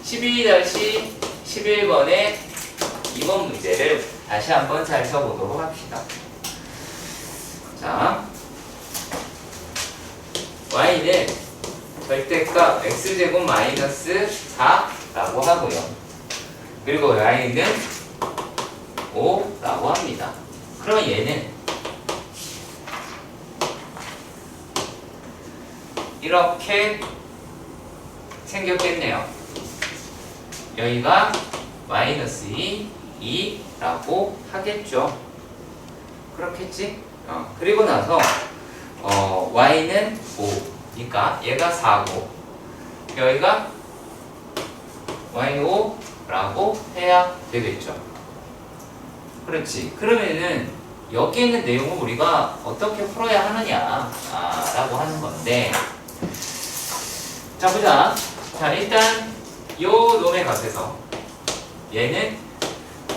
12-11번의 2번 문제를 다시 한번 살펴보도록 합시다. 자, y는 절대값 x제곱 마이너스 4라고 하고요. 그리고 y는 5라고 합니다. 그럼 얘는 이렇게 생겼겠네요. 여기가 마이너스 2라고 하겠죠. 그렇겠지? 그리고 나서 y는 5니까 얘가 4고 여기가 y5라고 해야 되겠죠. 그렇지. 그러면은 여기 있는 내용을 우리가 어떻게 풀어야 하느냐 라고 하는 건데, 자 보자. 자 일단 요 놈의 값에서 얘는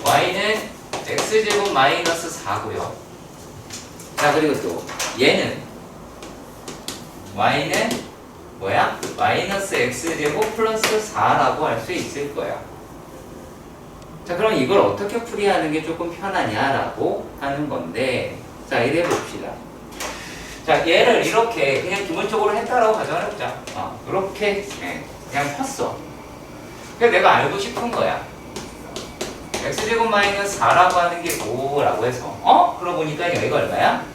y는 x제곱 마이너스 4고요. 자 그리고 또 얘는 y는 뭐야? 마이너스 x제곱 플러스 4라고 할 수 있을 거야. 자 그럼 이걸 어떻게 풀이하는 게 조금 편하냐라고 하는 건데, 자 이래 봅시다. 자 얘를 이렇게 그냥 기본적으로 했다라고 가정을 해보자. 이렇게 그냥 폈어. 그래서 내가 알고 싶은 거야. x제곱 마이너스 4라고 하는 게 5라고 해서 그러고 보니까 여기가 얼마야?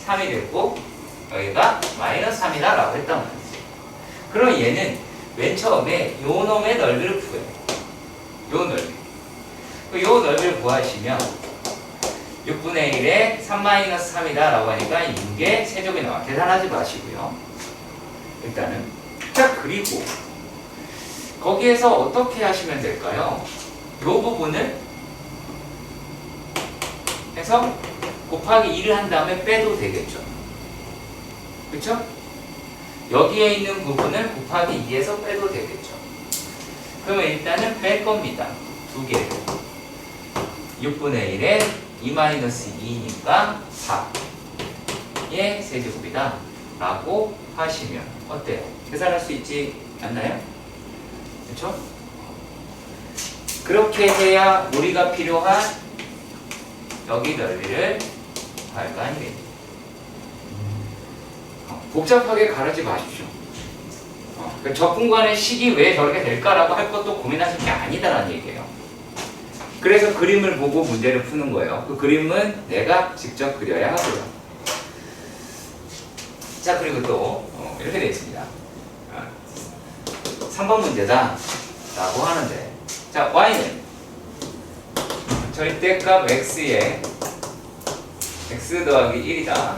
3이 됐고 여기가 마이너스 3이다 라고 했단 말이지. 그럼 얘는 맨 처음에 요 놈의 넓이를 구해. 요 넓이. 요 넓이를 구하시면 6분의 1에 3-3이다 라고 하니까 6의 세제곱이 나와. 계산하지 마시고요. 일단은. 자 그리고 거기에서 어떻게 하시면 될까요? 요 부분을 해서 곱하기 2를 한 다음에 빼도 되겠죠. 그쵸? 여기에 있는 부분을 곱하기 2에서 빼도 되겠죠. 그러면 일단은 뺄 겁니다. 두 개를. 6분의 1에 2-2니까 4의 세제곱이다 라고 하시면 어때요? 계산할 수 있지 않나요? 그쵸? 그렇게 해야 우리가 필요한 여기 넓이를 구할 거 아니겠니? 복잡하게 가르지 마십시오. 그러니까 적분간의 식이 왜 저렇게 될까라고 할 것도 고민하실 게 아니다라는 얘기예요. 그래서 그림을 보고 문제를 푸는 거예요. 그 그림은 내가 직접 그려야 하고요. 자 그리고 또 이렇게 되어 있습니다. 3번 문제다 라고 하는데, 자 y는 절대값 x에 x 더하기 1이다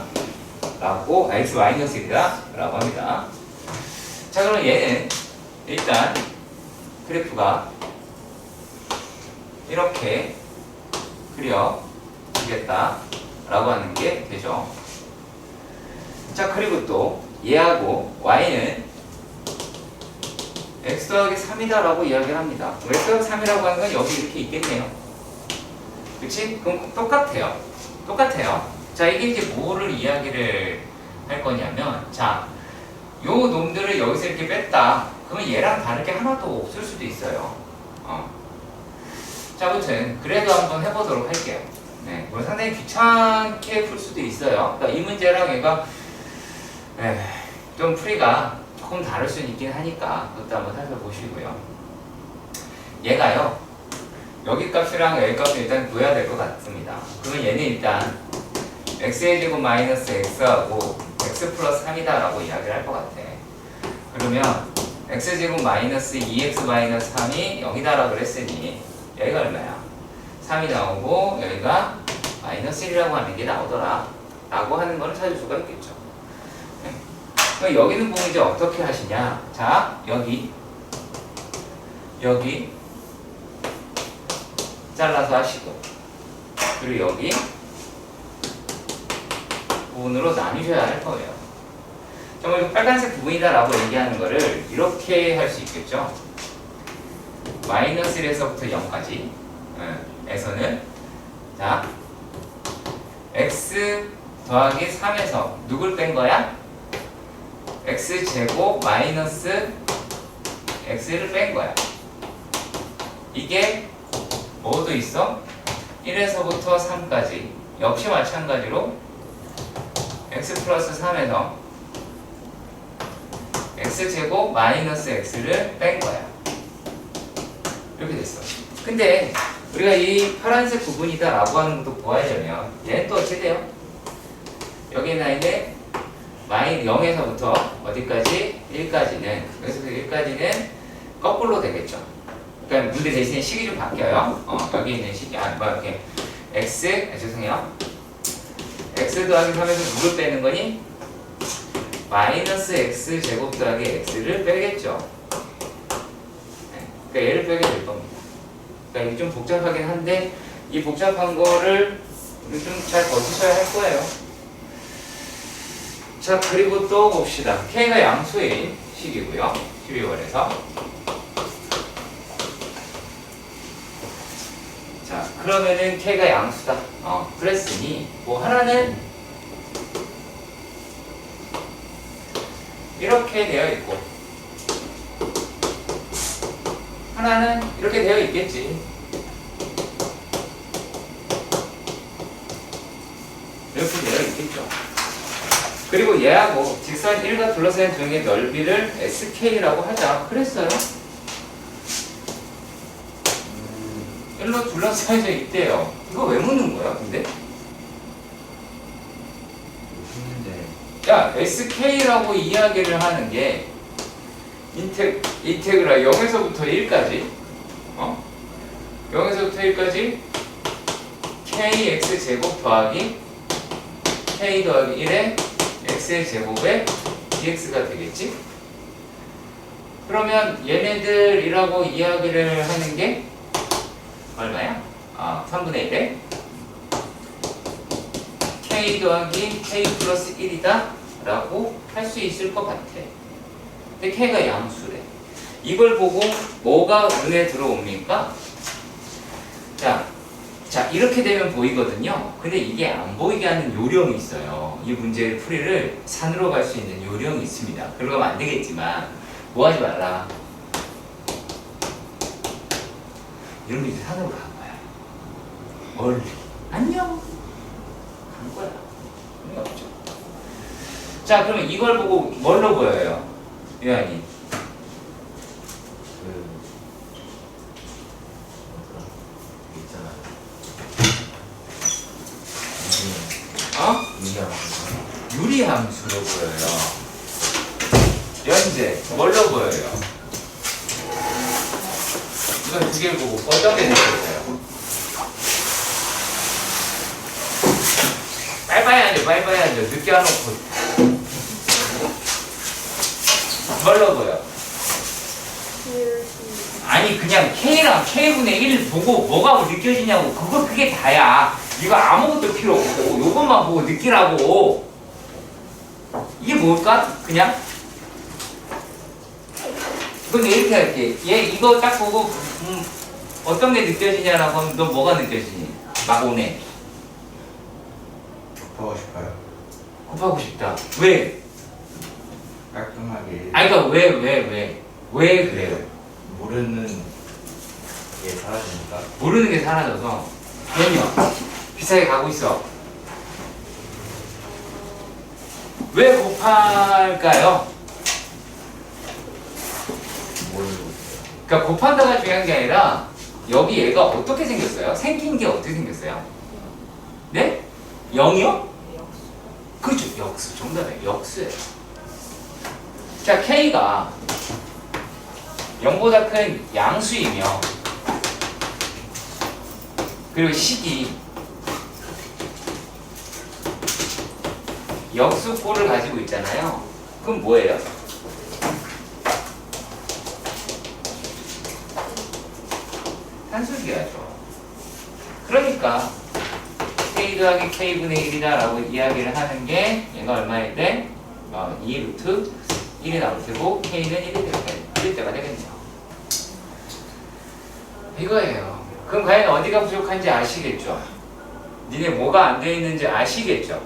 라고, x 마이너스 1이다 라고 합니다. 자 그럼 얘는 일단 그래프가 이렇게 그려지겠다 라고 하는 게 되죠. 자 그리고 또 얘하고 y는 x 더하기 3이다 라고 이야기를 합니다. x 더하기 3이라고 하는 건 여기 이렇게 있겠네요. 그치? 그럼 똑같아요. 자 이게 이제 뭐를 이야기를 할 거냐면, 자 요 놈들을 여기서 이렇게 뺐다. 그러면 얘랑 다를 게 하나도 없을 수도 있어요. 자 아무튼 그래도 한번 해보도록 할게요. 네, 뭐 상당히 귀찮게 풀 수도 있어요. 그러니까 이 문제랑 얘가 좀 풀이가 조금 다를 수는 있긴 하니까 그것도 한번 살펴보시고요. 얘가요 여기 값이랑 여기 값을 일단 구해야 될 것 같습니다. 그러면 얘는 일단 x의 제곱 마이너스 x하고 x 플러스 3이다 라고 이야기를 할 것 같아. 그러면 x제곱 마이너스 2x 마이너스 3이 0이다 라고 그랬으니 여기가 얼마야? 3이 나오고 여기가 마이너스 1이라고 하는 게 나오더라 라고 하는 거를 찾을 수가 있겠죠. 그럼 여기 있는 부분 이제 어떻게 하시냐? 자 여기 잘라서 하시고, 그리고 여기 부분으로 나누셔야 할 거예요. 정말 빨간색 부분이다 라고 얘기하는 거를 이렇게 할 수 있겠죠. 마이너스 1에서부터 0까지 에서는 자 x 더하기 3에서 누굴 뺀 거야? x제곱 마이너스 x를 뺀 거야. 이게 뭐도 있어? 1에서부터 3까지 역시 마찬가지로 x 플러스 3에서 x제곱 마이너스 x를 뺀 거야. 이렇게 됐어. 근데 우리가 이 파란색 부분이다 라고 하는 것도 보아야되면 얘는 또 어떻게 돼요? 여기 나 있는 0에서부터 어디까지? 1까지는 여기서 1까지는 거꾸로 되겠죠. 그러니까 문제 대신에 식이 좀 바뀌어요. 여기 있는 식이 이렇게 죄송해요. x 더하기 3에서 누굴 빼는 거니? 마이너스 x 제곱 더하기 x를 빼겠죠. 그러니까 얘를 빼게 될 겁니다. 그러니까 이게 좀 복잡하긴 한데 이 복잡한 거를 좀 잘 버티셔야 할 거예요. 자, 그리고 또 봅시다. k가 양수인 식이고요. 12월에서. 자, 그러면은 k가 양수다. 그랬으니 뭐 하나는 이렇게 되어 있고 하나는 이렇게 되어 있겠지. 이렇게 되어 있겠죠. 그리고 얘하고 직선 1과 둘러싸인 도형의 넓이를 sk라고 하자. 그랬어요. 1로 둘러싸여져 있대요. 이거 왜 묻는 거야, 근데? 야, sk라고 이야기를 하는 게 인테그랄 0에서부터 1까지 0에서부터 1까지 kx제곱 더하기 k 더하기 1의 x의 제곱에 dx가 되겠지? 그러면 얘네들이라고 이야기를 하는 게 얼마야? 3분의 1에 k 더하기 k 플러스 1이다 라고 할 수 있을 것 같아. 근데 k가 양수래. 이걸 보고 뭐가 눈에 들어옵니까? 자, 이렇게 되면 보이거든요. 근데 이게 안 보이게 하는 요령이 있어요. 이 문제의 풀이를 산으로 갈 수 있는 요령이 있습니다. 그러면 안 되겠지만 뭐 하지 말라. 이런 게 이제 산으로 간 거야. 멀리. 안녕. 간 거야. 의미 없죠. 자, 그러면 이걸 보고 뭘로 보여요? 유한이. 유리함수로 보여요. 연재 뭘로 보여요? 이건 두 개를 보고 어떤 게 느껴져요? 빨리빨리 늦게 와놓고 뭘로 보여? 아니 그냥 K랑 K분의 1 보고 뭐가 느껴지냐고. 그게 다야. 이거 아무것도 필요 없고 요것만 보고 느끼라고. 이게 뭘까? 그냥? 근데 이렇게 할게. 얘 이거 딱 보고 어떤 게 느껴지냐라고 하면 너 뭐가 느껴지니? 막 오네. 곱하고 싶어요. 곱하고 싶다. 왜? 깔끔하게. 그러니까 왜 그래요? 모르는 게 사라지니까. 모르는 게 사라져서. 그럼요. 비싸게 가고 있어. 왜 곱할까요? 그러니까 곱한다가 중요한 게 아니라 여기 얘가 어떻게 생겼어요? 생긴 게 어떻게 생겼어요? 네? 0이요? 그렇죠. 역수. 정답이에요. 역수예요. 자, K가 0보다 큰 양수이며 그리고 식이 역수꼴을 가지고 있잖아요. 그럼 뭐예요? 산술기하죠. 그러니까 K 더하기 K분의 1이다 라고 이야기를 하는 게 얘가 얼마일 때? 2 루트 1이 나올 테고 K는 1일 때가 되겠네요. 이거예요. 그럼 과연 어디가 부족한지 아시겠죠? 니네 뭐가 안 돼 있는지 아시겠죠?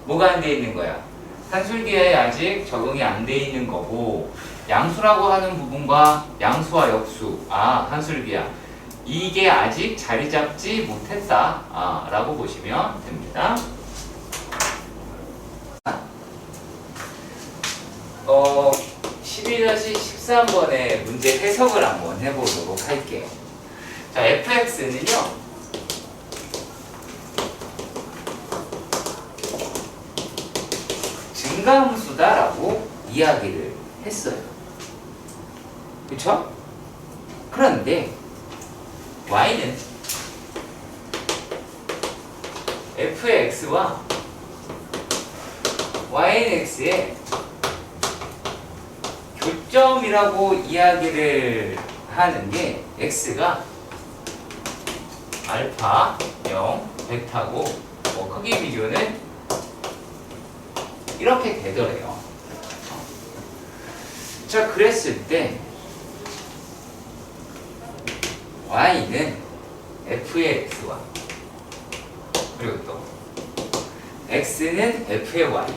뭐가 안 돼 있는 거야? 산술기에 아직 적응이 안 돼 있는 거고 양수라고 하는 부분과 양수와 역수, 산술기야. 이게 아직 자리 잡지 못했다 라고 보시면 됩니다. 12-13번의 문제 해석을 한번 해보도록 할게요. 자, fx는요 증가함수다라고 이야기를 했어요. 그쵸? 그런데 y는 f의 x와 y는 x의 교점이라고 이야기를 하는 게 x가 알파 0, 베타고 크기 비교는 이렇게 되더래요. 자, 그랬을 때 y는 f의 x와 그리고 또 x는 f의 y.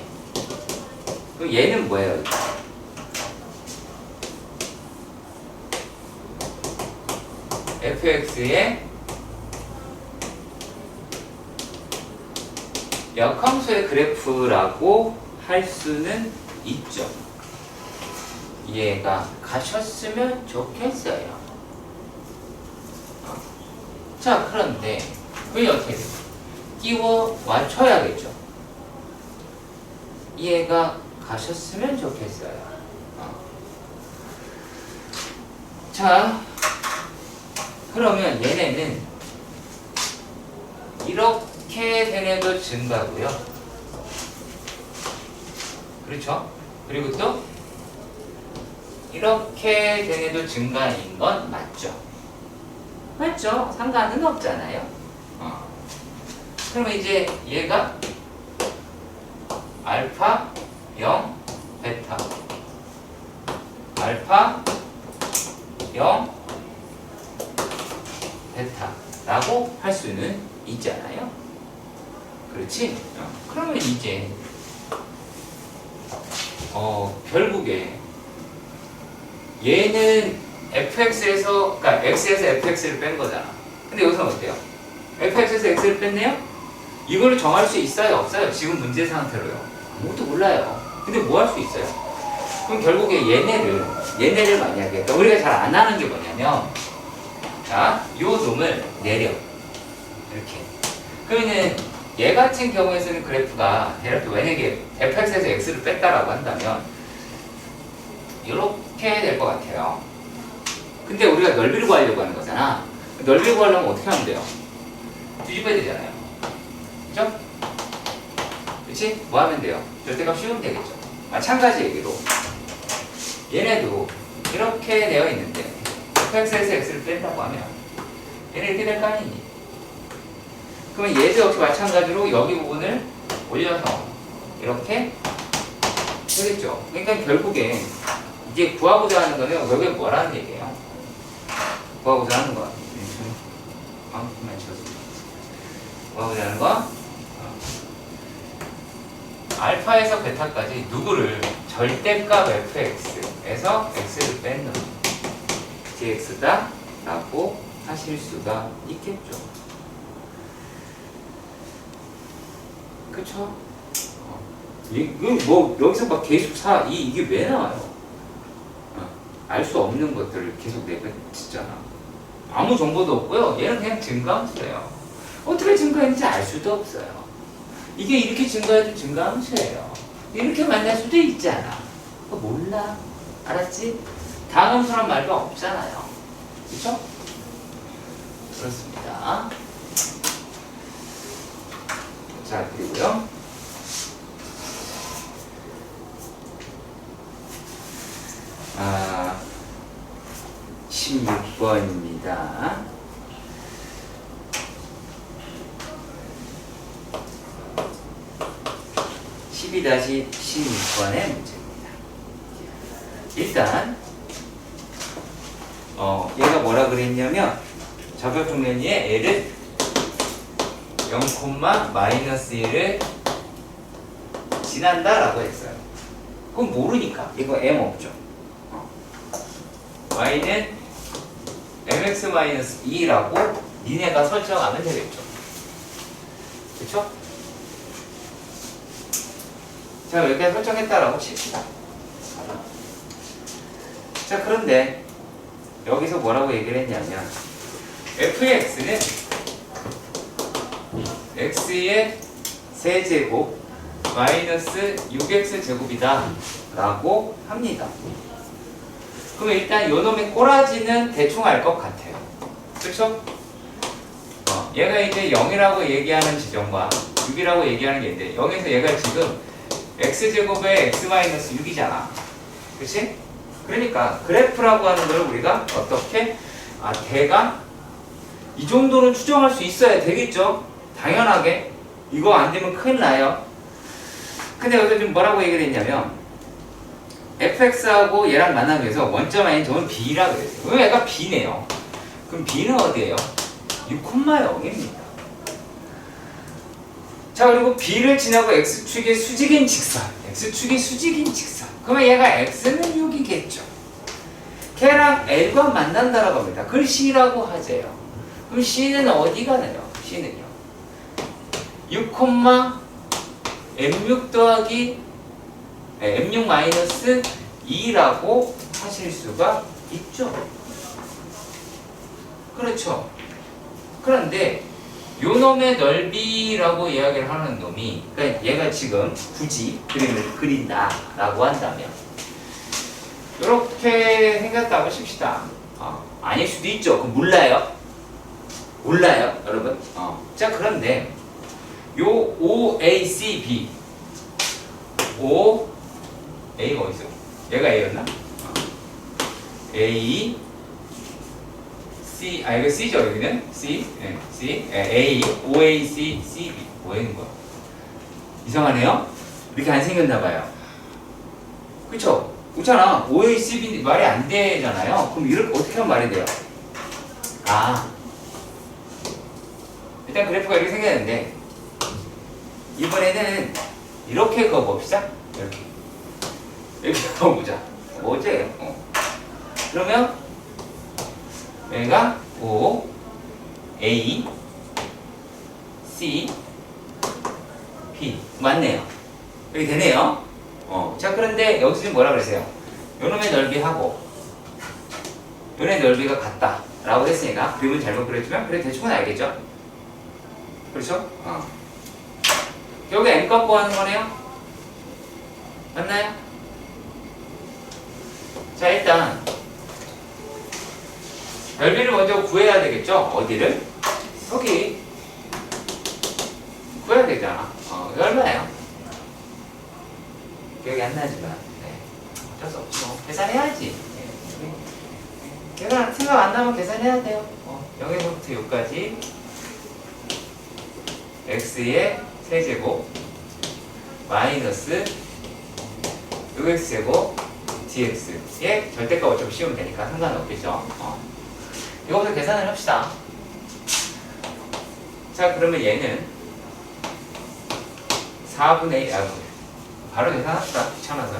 그럼 얘는 뭐예요? fx의 역함수의 그래프라고 할 수는 있죠. 이해가 가셨으면 좋겠어요. 자, 그런데 왜 어떻게 돼요? 끼워 맞춰야겠죠. 이해가 가셨으면 좋겠어요. 자, 그러면 얘네는 이렇게 된 애도 증가고요. 그렇죠? 그리고 또 이렇게 된 애도 증가인 건 맞죠? 맞죠? 상관은 없잖아요. 그러면 이제 얘가 알파 0 베타 알파 0 베타라고 할 수는 있잖아요. 그렇지? 그러면 이제 결국에 얘는 fx에서 그러니까 x에서 fx를 뺀 거잖아. 근데 여기서는 어때요? fx에서 x를 뺐네요? 이거를 정할 수 있어요? 없어요? 지금 문제 상태로요. 아무것도 몰라요. 근데 뭐 할 수 있어요? 그럼 결국에 얘네를 만약에 그러니까 우리가 잘 안 하는 게 뭐냐면 자, 요 놈을 내려 이렇게. 그러면은 얘 같은 경우에서는 그래프가 이렇게 만약에 fx에서 x를 뺐다라고 한다면 이렇게 될 것 같아요. 근데 우리가 넓이를 구하려고 하는 거잖아. 넓이를 구하려면 어떻게 하면 돼요? 뒤집어야 되잖아요. 그죠? 그치? 뭐 하면 돼요? 절대값 씌우면 되겠죠. 마찬가지 얘기로 얘네도 이렇게 되어 있는데 fx에서 x를 뺀다고 하면 얘네 이렇게 될 거 아니니? 그러면 얘도 역시 마찬가지로 여기 부분을 올려서 이렇게 되겠죠. 그러니까 결국에 이제 구하고자 하는 거는 여기 뭐라는 얘기예요? 구하고자 하는 거. 방금만 쳤습니다. 구하고자 하는 거. 알파에서 베타까지 누구를 절대값 fx에서 x를 뺀 놈 dx다 라고 하실 수가 있겠죠. 그쵸? 이거 뭐 여기서 막 계속 이게 왜 나와요? 알 수 없는 것들을 계속 내뱉잖아. 아무 정보도 없고요. 얘는 그냥 증가함수예요. 어떻게 증가했는지 알 수도 없어요. 이게 이렇게 증가해도 증가함수예요. 이렇게 만날 수도 있잖아. 그거 몰라. 알았지? 다함수란 말도 없잖아요. 그쵸? 그렇습니다. 자, 그리고요. 16번입니다. (12-16번의) 문제입니다. 일단 얘가 뭐라 그랬냐면 접역정면위에 L을 0,-1을 지난다 라고 했어요. 그건 모르니까 이거 M 없죠. y는 mx-2라고 니네가 설정하면 되겠죠. 그쵸? 자, 여기까지 설정했다라고 칩시다. 자, 그런데 여기서 뭐라고 얘기를 했냐면 fx는 x의 세제곱 마이너스 6x 제곱이다 라고 합니다. 그럼 일단 요놈의 꼬라지는 대충 알 것 같아요. 그쵸? 얘가 이제 0이라고 얘기하는 지점과 6이라고 얘기하는 게 있는데 여기서 얘가 지금 x제곱에 x-6이잖아. 그치? 그러니까 그래프라고 하는 걸 우리가 어떻게 대강 이 정도는 추정할 수 있어야 되겠죠? 당연하게. 이거 안 되면 큰일 나요. 근데 여기서 지금 뭐라고 얘기를 했냐면 fx하고 얘랑 만나기 위해서 원점 아닌 점은 b라 그랬어요. 그럼 얘가 b네요. 그럼 b는 어디예요? 6,0입니다. 자, 그리고 b를 지나고 x축의 수직인 직선, x축이 수직인 직선. 그러면 얘가 x는 6이겠죠. 걔랑 l과 만난다라고 합니다. 그걸 c라고 하재요. 그럼 c는 어디 가나요? c는요 6, m6 더하기 m6 마이너스 2라고 하실 수가 있죠. 그렇죠. 그런데 요 놈의 넓이라고 이야기를 하는 놈이, 그러니까 얘가 지금 굳이 그림을 그린다라고 한다면 이렇게 생겼다고 칩시다. 아닐 수도 있죠. 그럼 몰라요. 여러분. 자, 그런데 요 OACB A가 어딨어? 얘가 A였나? A C, 이거 C죠, 여기는? C, C, A, OAC, CB. 뭐 하는 거야? 이상하네요? 이렇게 안 생겼나봐요. 그쵸? 그렇잖아. OACB 말이 안 되잖아요. 그럼 이렇게 어떻게 하면 말이 돼요? 일단 그래프가 이렇게 생겼는데, 이번에는 이렇게 그어봅시다. 이렇게 그어보자. 뭐지? 그러면 얘가 O, A, C, P 맞네요. 여기 되네요. 자, 그런데 여기서 지금 뭐라 그랬어요? 요놈의 넓이하고 요놈의 넓이가 같다 라고 했으니까 그림은 잘못 그렸지만 그래 대충은 알겠죠? 그렇죠? 여기 n 값 구하는 거네요? 맞나요? 자, 일단 넓이를 먼저 구해야 되겠죠? 어디를? 여기 구해야 되잖아. 이거 얼마예요? 기억이 안 나지만 어쩔 수 없죠. 계산해야지. 계산 생각 안 나면 계산해야 돼요. 0에서부터 여기까지 x의 세제곱 마이너스 6x제곱 dx의 절대값 어차피 씌우면 되니까 상관없겠죠. 이거부터 계산을 합시다. 자, 그러면 얘는 4분의 1, 바로 계산합시다. 귀찮아서.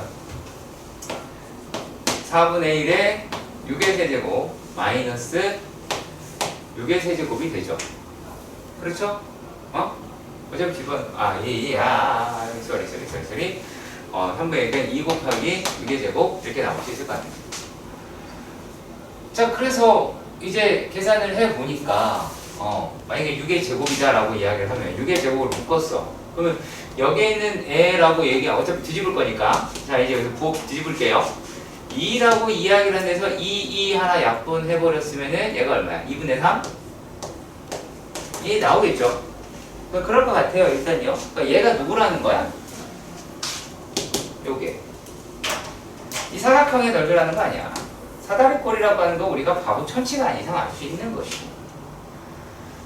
4분의 1에 6의 세제곱 마이너스 6의 세제곱이 되죠. 그렇죠? 어차피 집은 쏘리 3분의 1은 2 곱하기 6의 제곱 이렇게 나올 수 있을 것 같아요. 자, 그래서 이제 계산을 해보니까 만약에 6의 제곱이다 라고 이야기를 하면 6의 제곱을 묶었어. 그러면 여기에 있는 애라고 어차피 뒤집을 거니까 자, 이제 여기서 부호 뒤집을게요. 2라고 이야기를 한 데서 2 하나 약분해버렸으면은 얘가 얼마야? 2분의 3? 이 나오겠죠? 그럴 것 같아요. 일단요. 그러니까 얘가 누구라는 거야? 요게 이 사각형의 넓이라는 거 아니야. 사다리꼴이라고 하는 거 우리가 바보 천치가 아닌 이상 알 수 있는 것이고,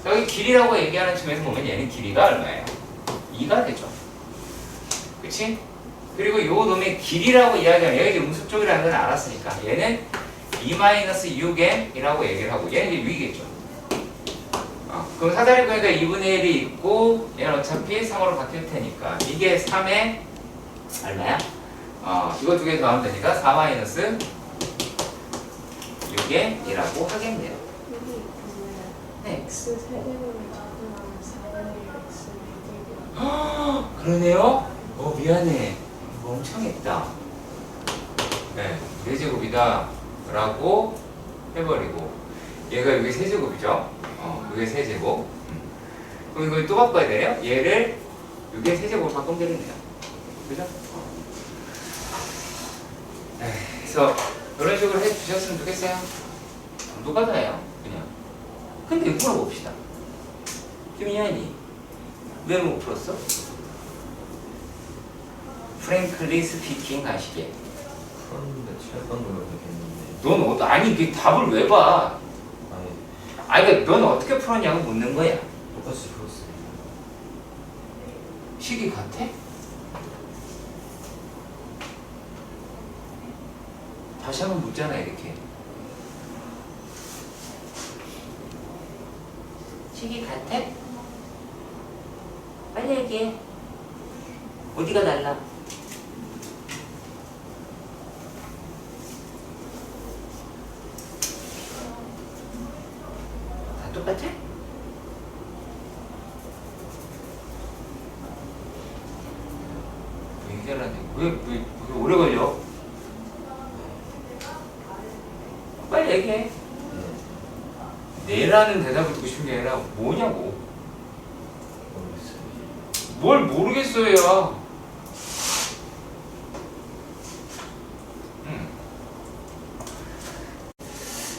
여기 길이라고 얘기하는 층에서 보면 얘는 길이가 얼마예요? 2가 되죠. 그치? 그리고 요 놈의 길이라고 이야기하면 얘가 이제 음수 쪽이라는 건 알았으니까 얘는 2-6m이라고 얘기를 하고 얘는 이제 6이겠죠. 그럼 사다리 보니까 2분의 1이 있고 얘는 어차피 3으로 바뀔 테니까 이게 3의 얼마야? 이거 두 개 더하면 되니까 4 6의 1이라고 하겠네요. 네. x 세제곱을 적분하면 4분의 x 제곱이요. 그러네요? 미안해. 이거 엄청 했다. 네, 4제곱이다. 라고 해버리고. 얘가 여기 세제곱이죠? 이게 세제곱. 그럼 이걸 또 바꿔야 돼요? 얘를 이게 세제곱으로 바꾸면 되겠네요. 그죠? 그래서 이런 식으로 해주셨으면 좋겠어요. 누가 다예요? 그냥. 근데 물어봅시다. 김희연이 왜 못 풀었어? 프랭클리 스피킹 하시게. 풀었는데 7번 노력했는데. 넌 아니 그 답을 왜 봐? 아니 그러니까 넌 어떻게 풀었냐고 묻는 거야. 똑같이 풀었어요. 식이 같아? 다시 한번 묻잖아 이렇게. 식이 같아? 빨리 얘기해. 어디가 달라? 다 똑같아? 왜 얘기하는데 왜 오래 걸려? 빨리 얘기해. 네라는 대답을 듣고 싶은 게 아니라 뭐냐고. 모르겠어요. 뭘 모르겠어요.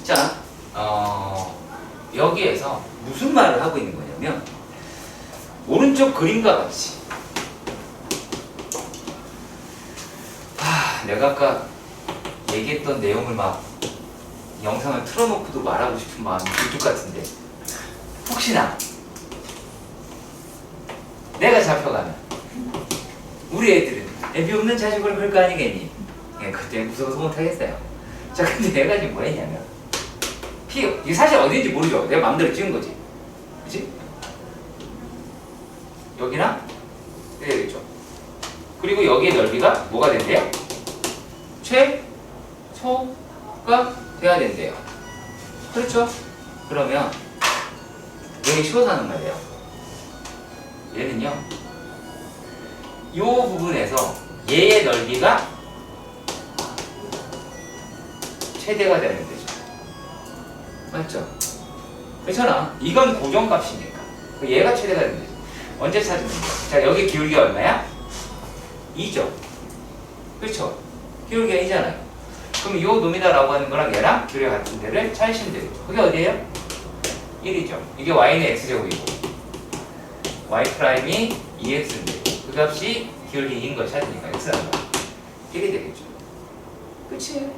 자, 여기에서 무슨 말을 하고 있는 거냐면 오른쪽 그림과 같이 내가 아까 얘기했던 내용을 막 영상을 틀어놓고도 말하고 싶은 마음이 굴뚝 같은데 혹시나 내가 잡혀가면 우리 애들은 애비 없는 자식을 그럴 거 아니겠니? 그때 무서워서 못하겠어요. 자, 근데 내가 지금 뭐 했냐면 이게 사실 어딘지 모르죠. 내가 마음대로 찍은 거지. 그치? 여기랑 되겠죠. 그리고 여기의 넓이가 뭐가 된대요? 최소가 돼야 된대요. 그렇죠? 그러면 여기 쉬워서 하는 말이에요. 얘는요, 이 부분에서 얘의 넓이가 최대가 되는 거죠. 맞죠? 그렇잖아. 이건 고정값이니까. 얘가 최대가 되는 거죠. 언제 찾으면 돼요? 자, 여기 기울기가 얼마야? 2죠. 그렇죠? 기울기가 2잖아요. 그럼 이 놈이다라고 하는 거랑 얘랑 기울기가 같은 데를 찾으시면 되겠죠. 그게 어디예요? 1이죠. 이게 y는 x제곱이고 y 프라임이 2x인데 그 값이 기울기 2인 걸 찾으니까 x라는 거 1이 되겠죠. 그치?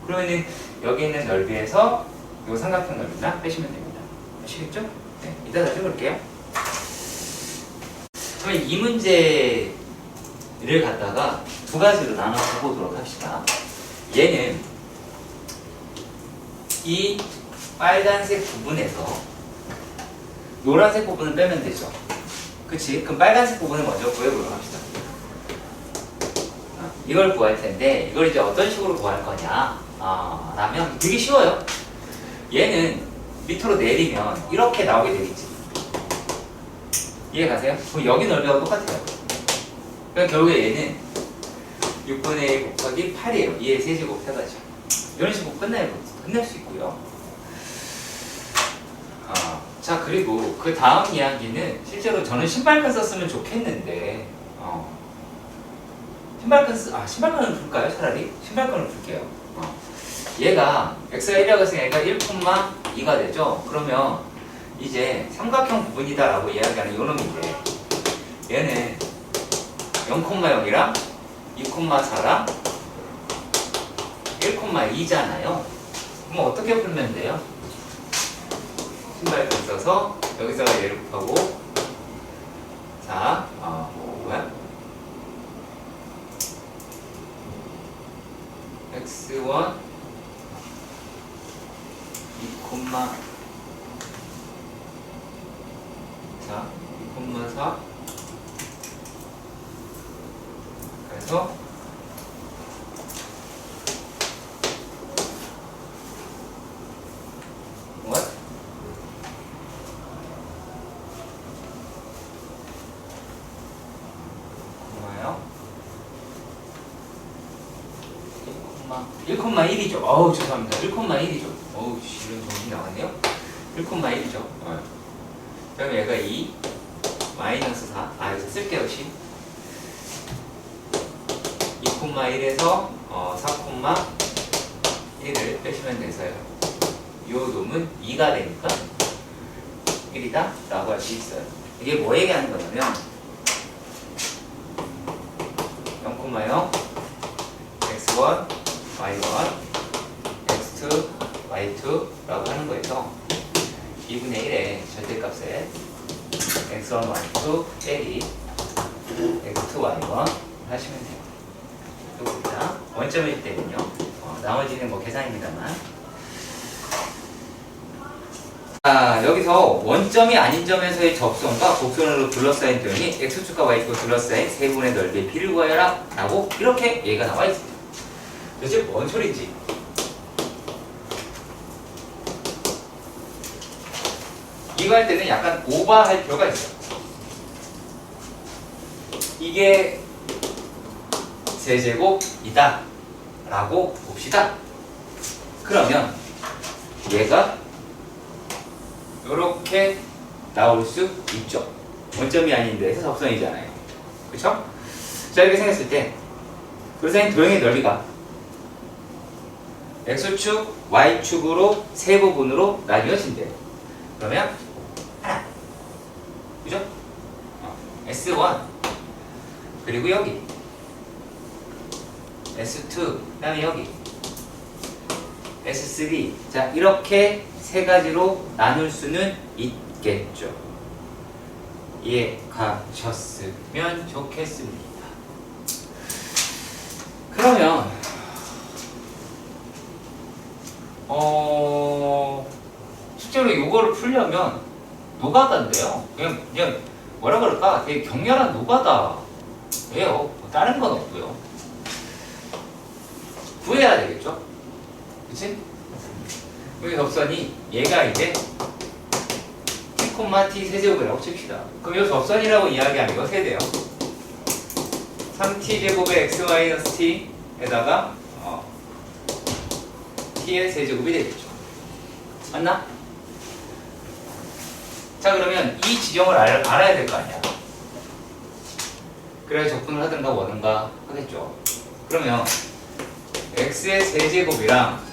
그러면은 여기 있는 넓이에서 요 삼각형 넓이나 빼시면 됩니다. 아시겠죠? 네, 이따 다시 볼게요. 그러면 이 문제를 갖다가 두 가지로 나눠서 보도록 합시다. 얘는 이 빨간색 부분에서 노란색 부분을 빼면 되죠. 그치? 그럼 빨간색 부분을 먼저 구해보도록 합시다. 이걸 구할 텐데 이걸 이제 어떤 식으로 구할 거냐 라면 되게 쉬워요. 얘는 밑으로 내리면 이렇게 나오게 되겠지. 이해 가세요? 그럼 여기 넓이하고 똑같아요. 그러니까 결국에 얘는 6분의 1 곱하기 8이에요. 2의 세제곱 해가지고 이런 식으로 끝낼 수 있고요. 자, 그리고 그 다음 이야기는 실제로 저는 신발끈 썼으면 좋겠는데 신발끈을 풀까요? 차라리? 신발끈을 풀게요. 얘가 x가 1이라고 했으니까 1,2가 되죠? 그러면 이제 삼각형 부분이다 라고 이야기하는 요 놈인데 얘는 0,0이랑 2,4랑 1,2잖아요. 그럼 어떻게 풀면 돼요? 신발끈 써서 여기서가 얘를 곱하고 자, 뭐야? x1 2, 자, 2,4 그래서 what? 1,1이죠. 어우 죄송합니다. 1,1이죠. 어우 이런 정신이 나왔네요. 1,1이죠. 그럼 얘가 2 마이너스 4. 여기서 쓸게요. 10. 2,1에서 4,1을 빼시면 돼서요. 요 놈은 2가 되니까 1이다 라고 할 수 있어요. 이게 뭐 얘기하는 거냐면 0,0 x1 y1 x2 y2 라고 하는 거에서 2분의 1의 절대값에 x1 y2 빼기 x2 y1 하시면 돼요. 요겁니다. 원점일 때는요. 나머지는 뭐 계산입니다만. 자, 여기서 원점이 아닌 점에서의 접선과 곡선으로 둘러싸인 도형이 x축과 y축과 둘러싸인 세분의 넓이의 비를 구하여라 라고 이렇게 얘기가 나와 있습니다. 도대체 뭔 소리인지. 이거 할 때는 약간 오버할 필요가 있어요. 이게 세제곱이다 라고 봅시다. 그러면 얘가 이렇게 나올 수 있죠. 원점이 아닌데 접선이잖아요. 그쵸? 자, 이렇게 생겼을 때 그래서 도형의 넓이가 x축, y축으로 세 부분으로 나뉘어진대요. 그러면 하나, 그죠? S1 그리고 여기 S2 그 다음에 여기 S3. 자, 이렇게 세 가지로 나눌 수는 있겠죠. 이해 가셨으면 좋겠습니다. 그러면 실제로 이거를 풀려면 노가다인데요. 그냥 뭐라 그럴까? 되게 격렬한 노가다예요. 뭐 다른 건 없고요. 구해야 되겠죠? 그치? 여기 접선이 얘가 이제 t, t 세제곱이라고 칩시다. 그럼 이 접선이라고 이야기하면 이거 세대요. 3t제곱의 x-t에다가 t의 세제곱이 되겠죠. 맞나? 자, 그러면 이 지점을 알아야 될 거 아니야. 그래야 접근을 하든가 뭐든가 하겠죠. 그러면 x의 세제곱이랑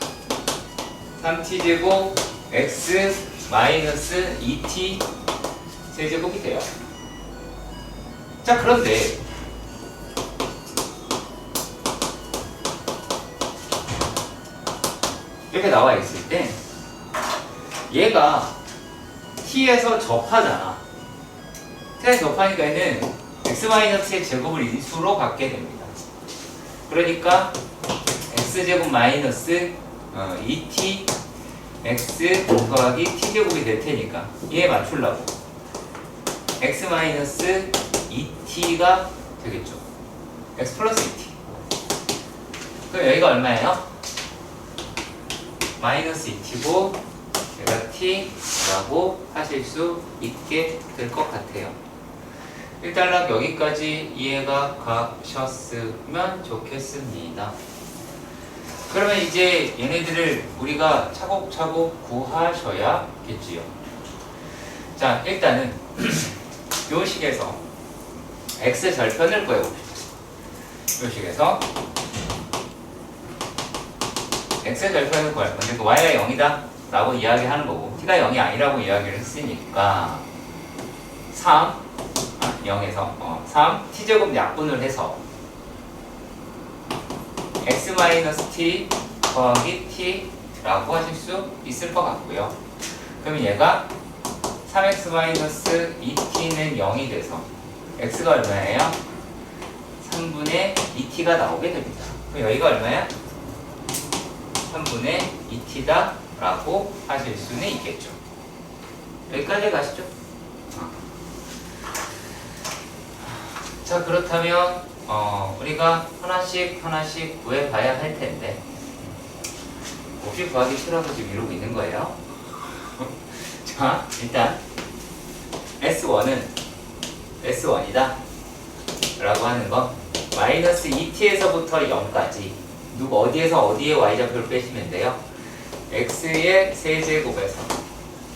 3t제곱 x 마이너스 2t 세제곱이 돼요. 자, 그런데 이렇게 나와 있을 때 얘가 t에서 접하잖아. t에서 접하니까 얘는 x 마이너스의 제곱을 인수로 갖게 됩니다. 그러니까 x제곱 마이너스 2t x 더하기 t제곱이 될 테니까 얘 맞추려고 x 마이너스 2t가 되겠죠. x 플러스 2t. 그럼 여기가 얼마예요? 마이너스 2t고 얘가 t라고 하실 수 있게 될 것 같아요. 일단락 여기까지 이해가 가셨으면 좋겠습니다. 그러면 이제 얘네들을 우리가 차곡차곡 구하셔야겠지요. 자, 일단은 요 식에서 x 절편을 구해봅시다. 요 식에서 x의 절편을 구할 건데 그 y가 0이다 라고 이야기하는 거고 t가 0이 아니라고 이야기를 했으니까 0에서 3 t제곱 약분을 해서 x-t 더하기 t라고 하실 수 있을 것 같고요. 그러면 얘가 3x-2t는 0이 돼서 x가 얼마예요? 3분의 2t가 나오게 됩니다. 그럼 여기가 얼마야? 3분의 2t다 라고 하실 수는 있겠죠. 여기까지 가시죠. 자, 그렇다면 우리가 하나씩 구해봐야 할 텐데 혹시 구하기 싫어서 지금 이러고 있는 거예요? 자, 일단 S1은 S1이다 라고 하는 건 마이너스 2t에서부터 0까지 누구 어디에서 어디에 y좌표를 빼시면 돼요? x의 세제곱에서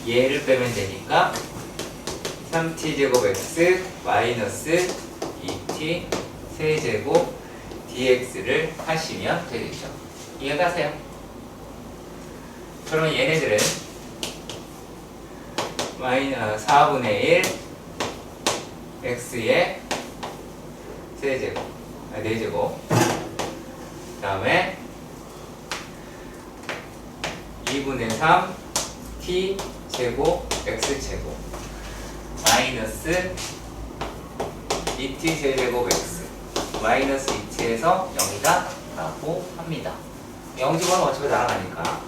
얘를 빼면 되니까 3t제곱 x 마이너스 2t 세제곱 dx를 하시면 되겠죠. 이해가세요? 그러면 얘네들은 4분의 1 x의 세제곱 4제곱 그 다음에 2분의 3 t 제곱 x 제곱 마이너스 2t 세제곱 x 마이너스 2t에서 0이다 라고 합니다. 0 집어넣으면 어차피 날아가니까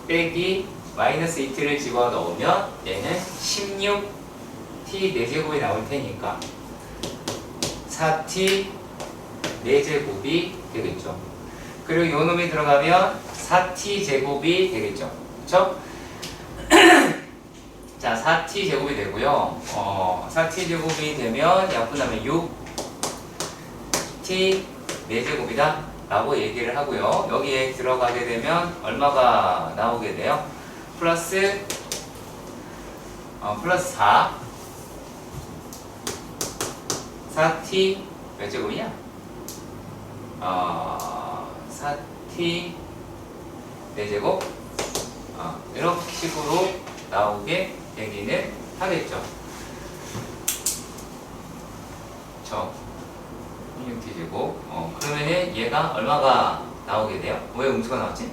빼기 마이너스 2t를 집어넣으면 얘는 16t 4제곱이 나올 테니까 4t 4제곱이 되겠죠. 그리고 요 놈이 들어가면 4t 제곱이 되겠죠. 그쵸? 자, 4t 제곱이 되고요. 4t 제곱이 되면 약분하면 6t 4제곱이다 라고 얘기를 하고요. 여기에 들어가게 되면 얼마가 나오게 돼요? 플러스 4t 몇 제곱이냐? 4t 4제곱 이런 식으로 나오게 되기는 하겠죠. 그쵸? 16t제곱 그러면은 얘가 얼마가 나오게 돼요? 왜 음수가 나왔지?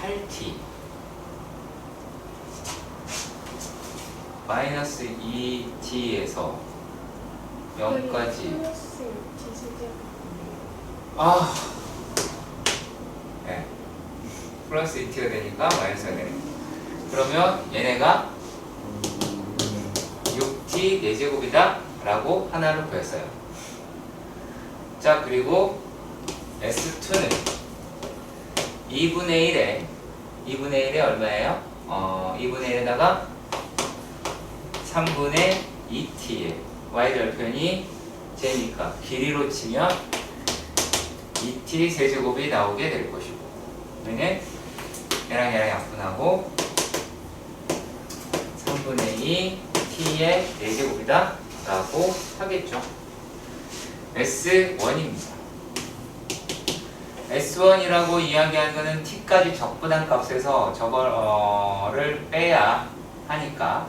8t 마이너스 2t에서 0까지 플러스 2t 세제곱. 네. 플러스 2t가 되니까 마이너스가 되네. 그러면 얘네가 6t 4제곱이다 라고 하나를 구했어요. 자, 그리고 S2는 2분의 1에 얼마예요? 2분의 1에다가 3분의 2t에 y절편이 제니까 길이로 치면 2t 세제곱이 나오게 될 것이고 그러면 얘랑 약분하고 3분의 2 t의 4제곱이다 라고 하겠죠. S1입니다. S1이라고 이야기하는 것은 t까지 적분한 값에서 저거를 빼야 하니까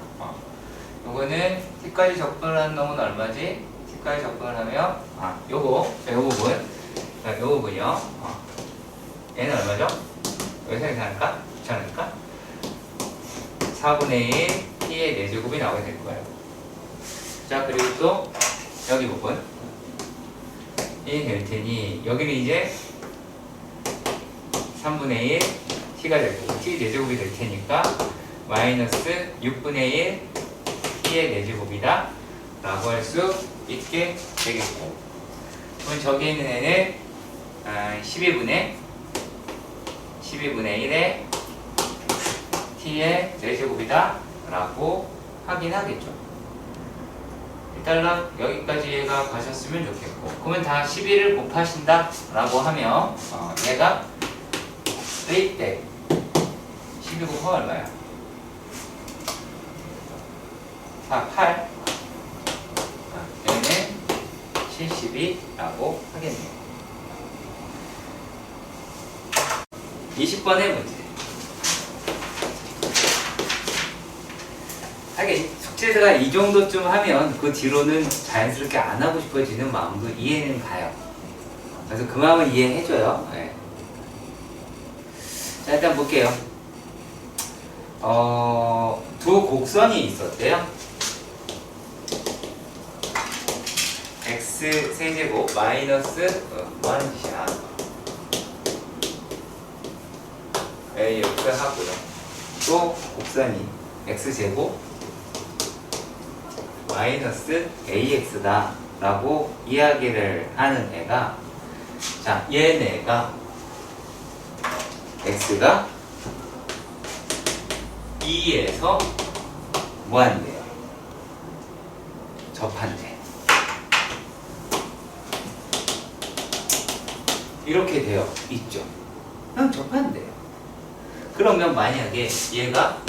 요거는 t까지 적분한 놈은 얼마지? t까지 적분을 하면 요 부분이요. 얘는 얼마죠? 여기서 계산할까? 귀찮으니까 4분의 1 t의 4제곱이 나오게 될 거예요. 자, 그리고 또 여기 부분 이 될 테니 여기는 이제 3분의 1 t가 될 거고 t 4제곱이 될 테니까 마이너스 6분의 1 t의 4제곱이다 라고 할 수 있게 되겠고 그럼 저기 있는 애는 12분의 1의 t의 4제곱이다 라고 하긴 하겠죠. 일단 여기까지 얘가 가셨으면 좋겠고 그러면 다 11을 곱하신다 라고 하면 얘가 3때 12 곱하면 얼마야? 8 얘는 72라고 하겠네요. 20번의 문제. 하긴 숙제가 이 정도쯤 하면 그 뒤로는 자연스럽게 안 하고 싶어지는 마음도 이해는 가요. 그래서 그 마음을 이해해줘요. 네. 자, 일단 볼게요. 두 곡선이 있었대요. x 세제곱 마이너스 뭐하는 짓이야? a x 하고요. 또 곡선이 x제곱 마이너스 ax다 라고 이야기를 하는 애가 자, 얘네가 x가 2에서 뭐한대요? 접한대. 이렇게 되어 있죠. 그냥 접하면 돼요. 그러면 만약에 얘가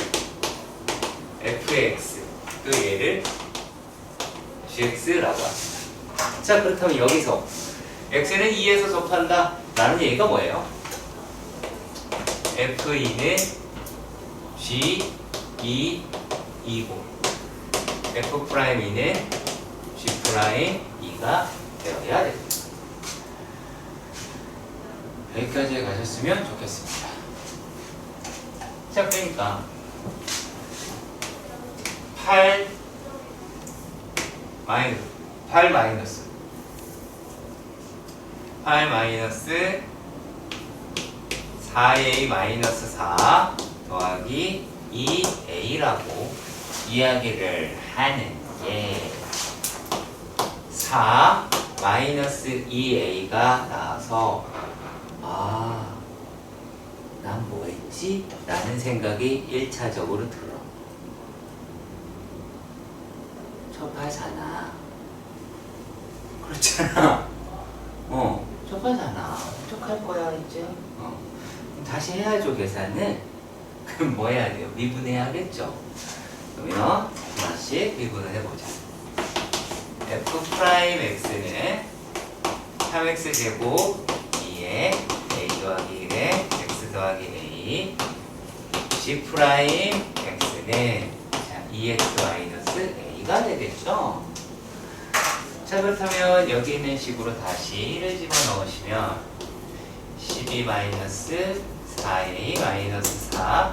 fx 또 얘를 gx라고 합니다. 자, 그렇다면 여기서 x는 2에서 접한다 라는 얘기가 뭐예요? f2는 g 2이고 f'2는 g'2가 되어야 됩니다. 여기까지 가셨으면 좋겠습니다. 자, 그러니까 8 마이너스 4a 마이너스 4 더하기 2a라고 이야기를 하는 게 4 마이너스 2a가 나와서 난 뭐 했지? 라는 생각이 1차적으로 들어. 접하잖아. 그렇잖아. 접하잖아. 어떡할 거야, 이제? 다시 해야죠, 계산은. 그럼 뭐 해야 돼요? 미분해야겠죠? 그러면 하나씩 미분을 해보자. f'x는 3x 제곱 2에 a 더하기 1에 x 더하기 a g'x는 2x 마이너스 a가 되겠죠? 자, 그렇다면 여기 있는 식으로 다시 1을 집어넣으시면 12 마이너스 4a 마이너스 4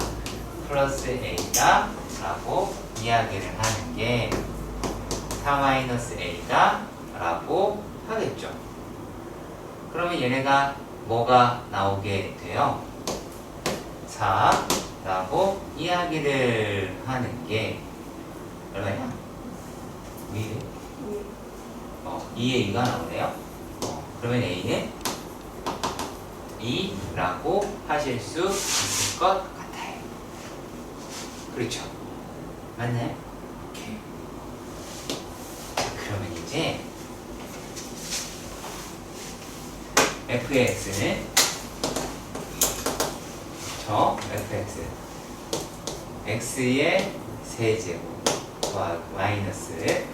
플러스 a다 라고 이야기를 하는 게 4 마이너스 a다 라고 하겠죠. 그러면 얘네가 뭐가 나오게 돼요? 4 라고 이야기를 하는 게 얼마야? 2에 2가 나오네요. 그러면 a는 2라고 하실 수 있을 것 같아요. 그렇죠? 맞나요? 오케이. 자, 그러면 이제 fx는 fx x의 세제곱 더하기 마이너스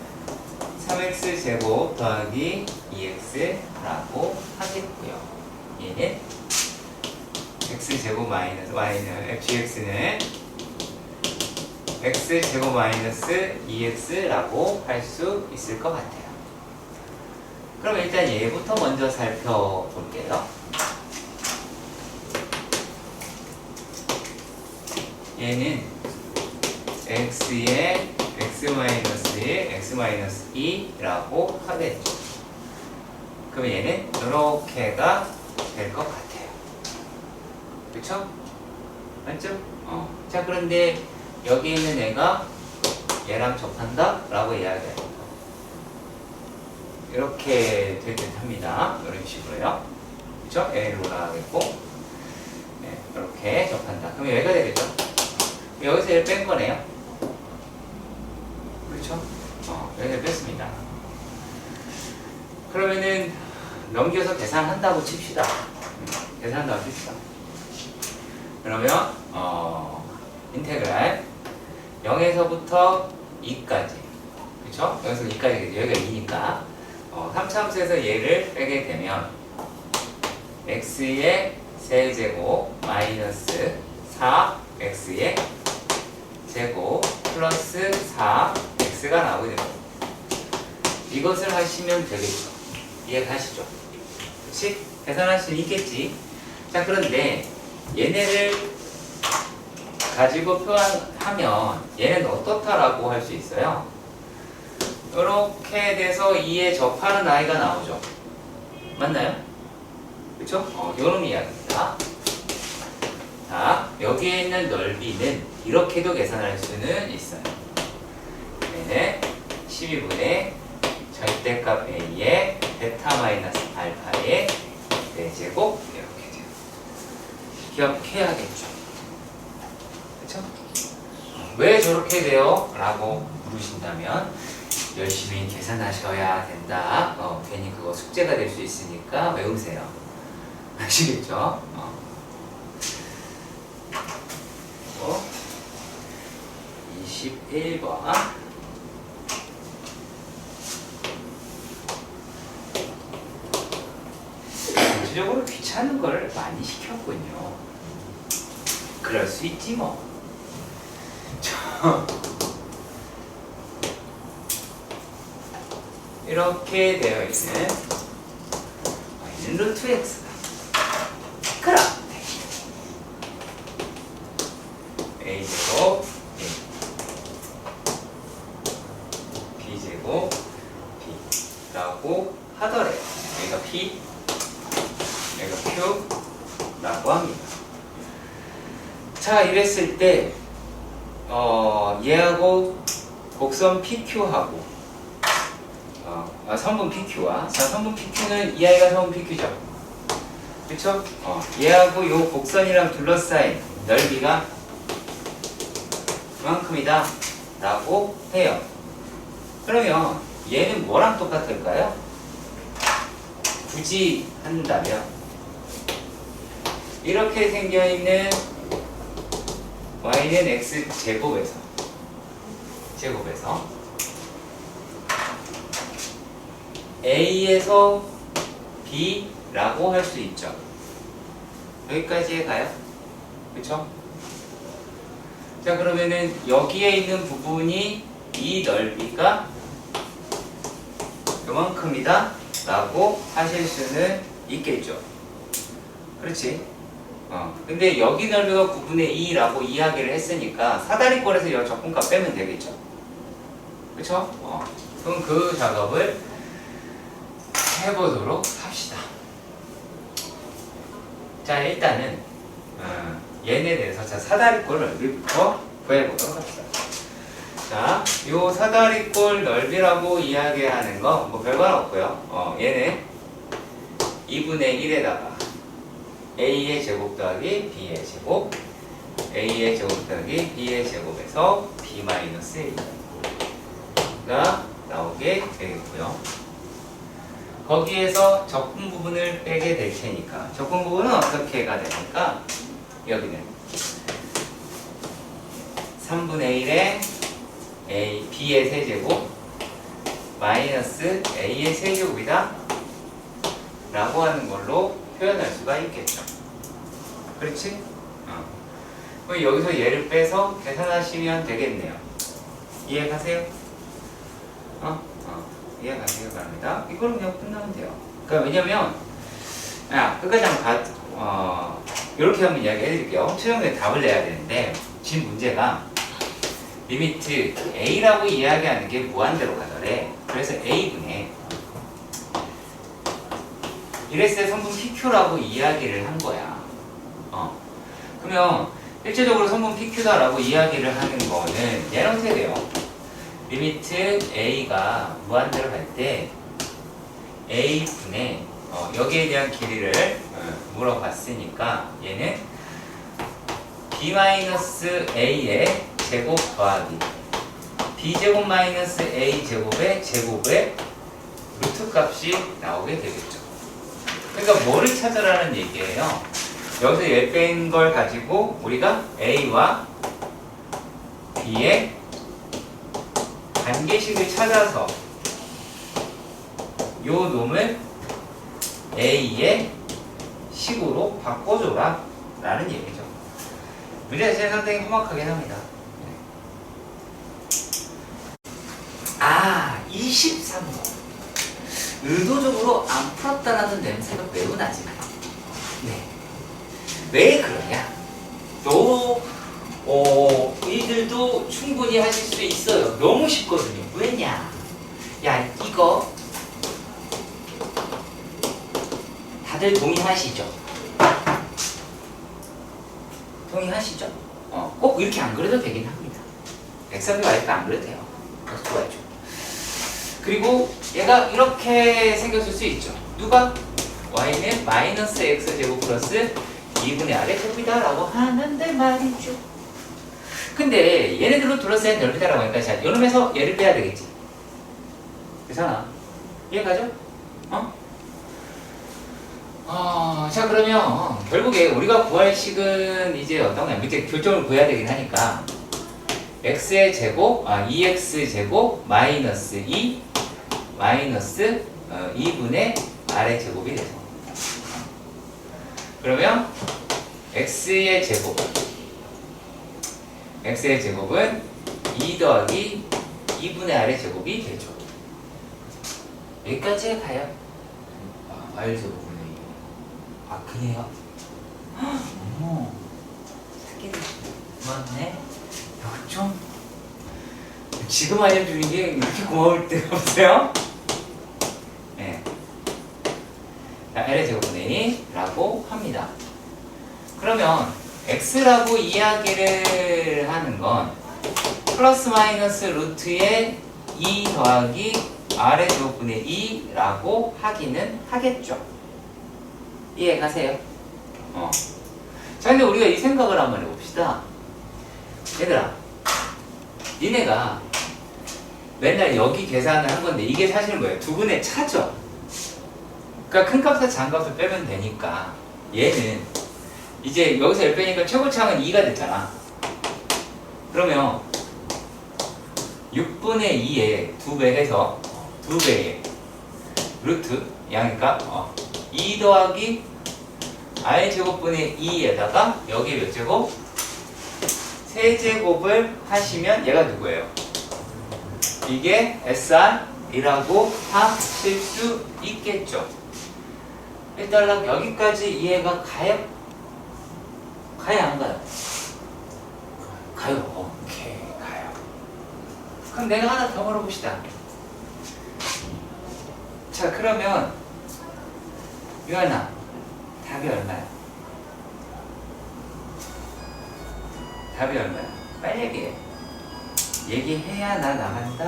3x 제곱 더하기 2x라고 하겠고요. 얘는 x 제곱 마이너스 gx는 x 제곱 마이너스 2x라고 할 수 있을 것 같아요. 그럼 일단 얘부터 먼저 살펴볼게요. 얘는 x의 x-1, x-2라고 하겠죠. 그럼 얘는 이렇게가 될 것 같아요. 그쵸? 맞죠? 자, 그런데 여기 있는 애가 얘랑 접한다? 라고 이야기해요. 이렇게 될 듯 합니다. 이런 식으로요. 그쵸? A로 올라가겠고, 네, 이렇게 접한다. 그럼 여기가 되겠죠? 여기서 얘를 뺀 거네요. 그렇죠? 여기를 뺐습니다. 그러면은 넘겨서 계산한다고 칩시다. 계산한다고 칩시다. 그러면 인테그랄 0에서부터 2까지, 그렇죠? 여기서 2까지, 여기가 2니까 3차함수에서 얘를 빼게 되면 x의 세제곱 마이너스 4x의 제곱 플러스 4x가 나오게 됩니다. 이것을 하시면 되겠죠. 이해가시죠? 그렇지? 계산할 수 있겠지. 자, 그런데 얘네를 가지고 표현하면 얘는 어떻다라고 할 수 있어요? 이렇게 돼서 2에 접하는 아이가 나오죠. 맞나요? 그렇죠? 이런 이야기입니다. 자, 여기에 있는 넓이는 이렇게도 계산할 수는 있어요. 얘는 12분의 절대값 a의 베타 마이너스 알파의 4제곱 이렇게 돼요. 기억해야겠죠. 그렇죠? 왜 저렇게 돼요? 라고 물으신다면 열심히 계산하셔야 된다. 괜히 그거 숙제가 될 수 있으니까 외우세요. 아시겠죠? 21번. 전체적으로 귀찮은 걸 많이 시켰군요. 그럴 수 있지 뭐. 이렇게 되어 있는 y는 루트 x가 그럼 a제곱 b제곱 b라고 하더래요. 여기가 p, 여기가 q라고 합니다. 자, 이랬을 때 얘하고 곡선 PQ하고 선분 PQ와 선분 PQ는 이 아이가 선분 PQ죠. 그쵸? 얘하고 요 곡선이랑 둘러싸인 넓이가 그만큼이다 라고 해요. 그러면 얘는 뭐랑 똑같을까요? 굳이 한다면 이렇게 생겨있는 y는 x 제곱에서 a에서 b라고 할 수 있죠. 여기까지 가요. 그쵸? 자, 그러면은 여기에 있는 부분이 이 넓이가 요만큼이다 라고 하실 수는 있겠죠. 그렇지? 근데 여기 넓이가 9분의 2라고 이야기를 했으니까 사다리꼴에서 이 적분값 빼면 되겠죠. 그쵸? 그럼 그 작업을 해보도록 합시다. 자, 일단은 얘네 대해서 사다리꼴 넓이부터 구해보도록 합시다. 자, 요 사다리꼴 넓이라고 이야기하는 거 뭐 별거 없고요. 얘는 2분의 1에다가 a의 제곱 더하기 b의 제곱, a의 제곱 더하기 b의 제곱에서 b-a가 나오게 되겠고요. 거기에서 적분 부분을 빼게 될 테니까 적분 부분은 어떻게가 되니까 여기는 3분의 1에 b의 세제곱 마이너스 a의 세제곱이다 라고 하는 걸로 표현할 수가 있겠죠. 그렇지? 그럼 여기서 얘를 빼서 계산하시면 되겠네요. 이해가세요? 이해가세요 바랍니다. 이거는 그냥 끝나면 돼요. 그러니까 왜냐면 끝까지 한번 이렇게 한번 이야기 해드릴게요. 최종적인 답을 내야 되는데 지금 문제가 리미트 a라고 이야기하는 게 무한대로 가더래. 그래서 a분의 이랬을 때 성분 PQ라고 이야기를 한 거야. 그러면 일체적으로 성분 PQ다라고 이야기를 하는 거는 얘는 어떻게 돼요? 리미트 A가 무한대로 갈 때 A분의 여기에 대한 길이를 물어봤으니까 얘는 B-A의 제곱 더하기 B제곱 마이너스 A 제곱의 제곱의 루트 값이 나오게 되겠죠. 그러니까 뭐를 찾으라는 얘기예요? 여기서 얘 뺀 걸 가지고 우리가 A와 B의 관계식을 찾아서 요 놈을 A의 식으로 바꿔줘라 라는 얘기죠. 문제 자체는 상당히 험악하긴 합니다. 23번 의도적으로 안 풀었다라는 냄새가 매우 나지만 왜 그러냐? 이들도 충분히 하실 수 있어요. 너무 쉽거든요. 왜냐? 야, 이거 다들 동의하시죠? 동의하시죠? 꼭 이렇게 안 그려도 되긴 합니다. 엑스하고 Y가 안 그려도 돼요. 그래서 좋아요. 그리고 얘가 이렇게 생겼을 수 있죠. 누가? Y는 마이너스 X제곱 플러스 2분의 R의 제곱이다 라고 하는데 말이죠. 근데 얘네들로 둘러싸인 넓이다라고 하니까 자, 이놈에서 얘를 빼야 되겠지. 그렇잖아. 이해가죠? 자 그러면 결국에 우리가 구할 식은 이제 어떤 거야? 밑에 교점을 구해야 되긴 하니까 x의 제곱, 2x 제곱 마이너스 2 마이너스 2분의 r의 제곱이 되죠. 그러면 x의 제곱은 2 더하기 2분의 r의 제곱이 되죠. 여기까지 가요. 알죠, 분의 그래요? 어머, 사기는 고맙네. 이거 좀 지금 알려주는 게 이렇게 고마울 때가 없어요? 네. 자, L의 제곱분의 2라고 합니다. 그러면 X라고 이야기를 하는 건 플러스 마이너스 루트의 2 더하기 R의 제곱분의 2라고 하기는 하겠죠. 이해 가세요? 자, 근데 우리가 이 생각을 한번 해봅시다. 얘들아, 니네가 맨날 여기 계산을 한 건데 이게 사실은 뭐예요? 두 분의 차죠? 그러니까 큰 값과 작은 값을 빼면 되니까 얘는 이제 여기서 1 빼니까 최고차항은 2가 됐잖아. 그러면 6분의 2에 2배 해서 2배의 루트 양이니까 2 더하기 r제곱분의 2에다가 여기 몇 제곱? 세제곱을 하시면 얘가 누구예요? 이게 SR이라고 하실 수 있겠죠. 일단 여기까지 이해가 가요? 가요 안 가요? 가요. 오케이 가요. 그럼 내가 하나 더 물어봅시다. 자 그러면 유한아 답이 얼마야? 답이 얼마야? 빨리 얘기해. 얘기해야 나 나간다.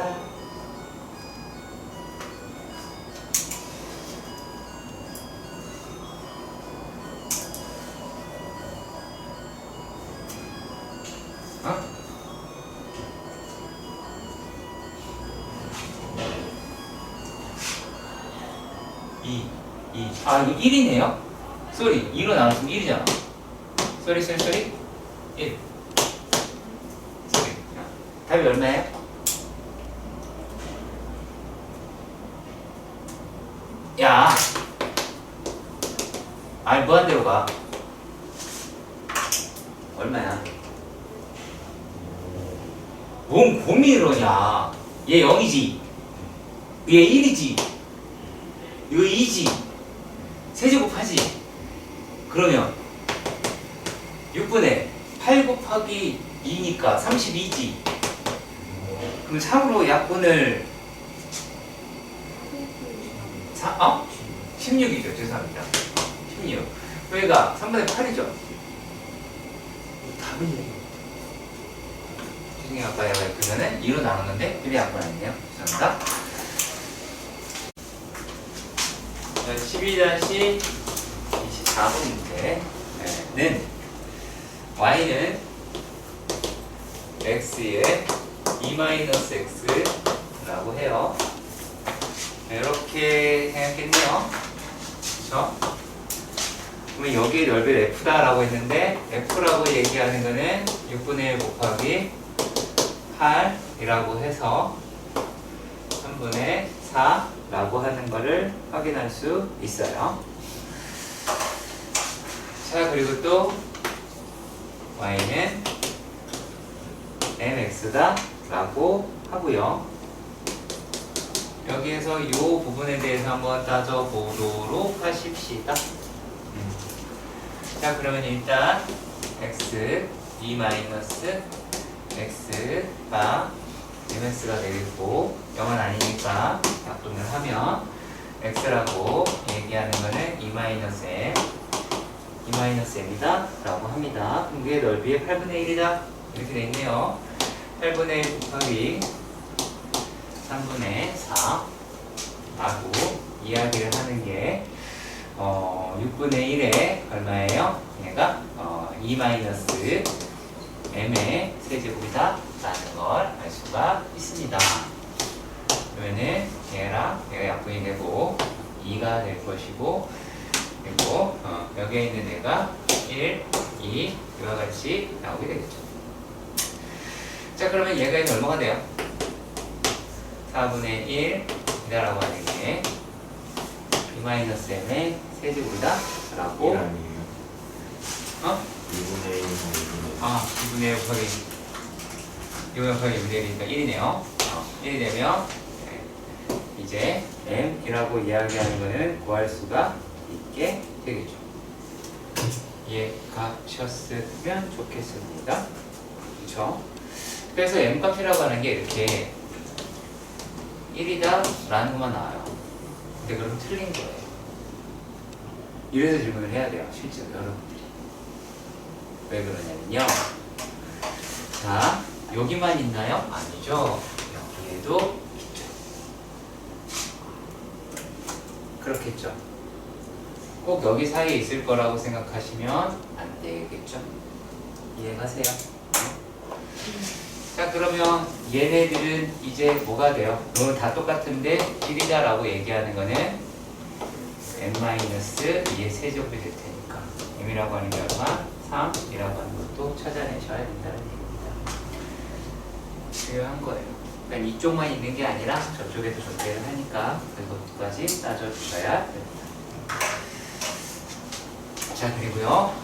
어? 이거 1이네요? 쏘리 2로 나눴으면 1이잖아. 쏘리 1 쏘리 답이 얼마예요? 야 무한대로 가. 얼마야? 뭔 고민을 하냐. 얘 0이지 얘 1이지 이거 2지 세제곱 하지. 그러면 6분의 8 곱하기 2니까 32지. 그럼 참으로 약분을 16이죠. 죄송합니다. 16. 여기가 3분의 8이죠. 답이네. 죄송해요. 아까 내가 그전에 2로 나눴는데 1이 약분 아니네요. 죄송합니다. 12-24번 문제는 y는 x에 2-x라고 해요. 이렇게 생각했네요. 그렇죠? 그러면 여기 넓이를 f다라고 했는데 f라고 얘기하는 거는 6분의 1 곱하기 8이라고 해서 3분의 4라고 하는 거를 확인할 수 있어요. 자, 그리고 또 y는 mx다 라고 하고요. 여기에서 이 부분에 대해서 한번 따져보도록 하십시다. 자, 그러면 일단 x 2-x가 mx가 되겠고 0은 아니니까 약분을 하면 x라고 얘기하는 거는 2-m이다 라고 합니다. 그럼 그게 넓이의 8분의 1이다 이렇게 돼 있네요. 8분의 1 곱하기 3분의 4라고 이야기를 하는 게 6분의 1에 얼마예요? 얘가 2-m의 세제곱이다 라는 걸 알 수가 있습니다. 그러면은 얘가 약분이 되고 2가 될 것이고 그리고 여기에 있는 애가 1, 2 이와 같이 나오게 되겠죠. 자, 그러면 얘가 이제 얼마가 돼요? 4분의 1이라고 하는 게 b-m의 세제곱이다 라고 1 아니에요? 2분의 1, 2분의 1. 2분의 1 곱하기 2분의 1 곱하기 2분의 1이니까 1이네요. 1이 되면 이제 m이라고 이야기하는 거는 구할 수가 있게 되겠죠. 이해가셨으면 좋겠습니다. 그렇죠? 그래서 m값이라고 하는 게 이렇게 1이다 라는 것만 나와요. 근데 그럼 틀린 거예요. 이래서 질문을 해야 돼요. 실제로 여러분들이. 왜 그러냐면요. 자, 여기만 있나요? 아니죠. 여기에도 있죠. 그렇겠죠. 꼭 여기 사이에 있을 거라고 생각하시면 안 되겠죠. 이해가세요? 자, 그러면 얘네들은 이제 뭐가 돼요? 너무 다 똑같은데 1이다 라고 얘기하는 거는 n-2의 세제곱이 될 테니까 m이라고 하는 게 얼마? 3이라고 하는 것도 찾아내셔야 된다는 얘기입니다. 중요한 거예요. 그러니까 이쪽만 있는 게 아니라 저쪽에도 존재를 하니까 그것까지 따져주셔야 됩니다. 자, 그리고요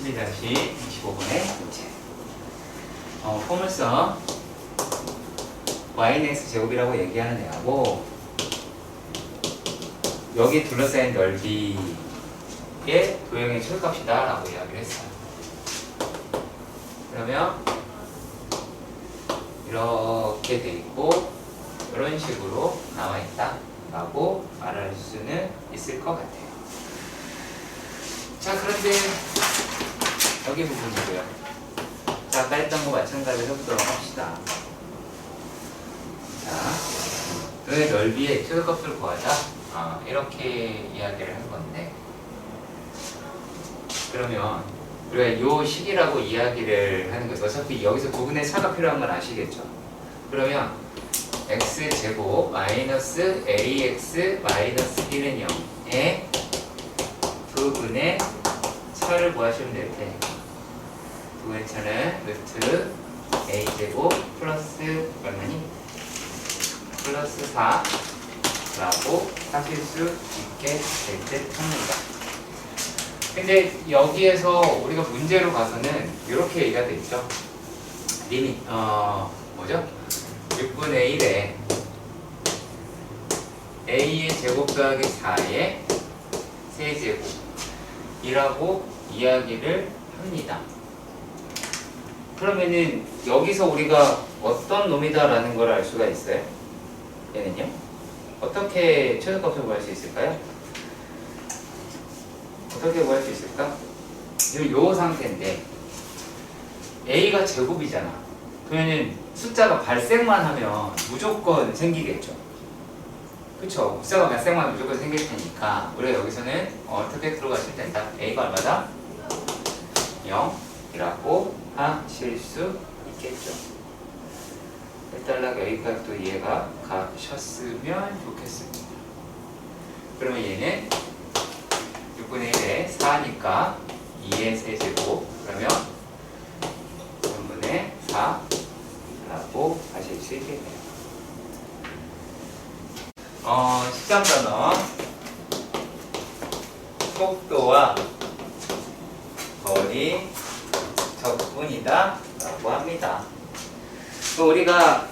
12-25번의 문제. 포물선 yx 제곱이라고 얘기하는 애하고 여기 둘러싸인 넓이의 도형의 최소값이다 라고 이야기를 했어요. 그러면 이렇게 돼 있고 이런 식으로 나와 있다 라고 말할 수는 있을 것 같아요. 자, 그런데 여기 부분이고요. 자, 아까 했던 거 마찬가지로 해보도록 합시다. 자, 너의 넓이의 최소값을 구하자. 이렇게 이야기를 한 건데, 그러면 우리가 요 식이라고 이야기를 하는 거죠. 어차피 여기서 부분의 차가 필요한 건 아시겠죠? 그러면 x제곱 마이너스 ax 마이너스 1은 0의 부분의 차를 구하시면 될 테니까 부분의 차는 루트 a제곱 플러스 얼마니? 플러스 4라고 하실 수 있게 될 듯 합니다. 근데 여기에서 우리가 문제로 가서는 이렇게 얘기가 돼 있죠. 리밋 뭐죠? 6분의 1에 a의 제곱 더하기 4의 세제곱이라고 이야기를 합니다. 그러면은 여기서 우리가 어떤 놈이다라는 걸 알 수가 있어요? 얘는요? 어떻게 최소값을 구할 수 있을까요? 어떻게 구할 수 있을까? 요 상태인데 a가 제곱이잖아. 그러면은 숫자가 발생만 하면 무조건 생기겠죠. 그쵸? 숫자가 발생만 하면 무조건 생길 테니까 우리가 여기서는 어떻게 들어가시면 된다? a가 얼마다? 0이라고 하실 수 있겠죠. 일단락 여기까지 또 이해가 가셨으면 좋겠습니다. 그러면 얘는 6분의 1에 4니까 2의 세제곱, 그러면 3분의 4라고 하실 수 있겠네요. 13단원 속도와 거리 적분이다 라고 합니다. 우리가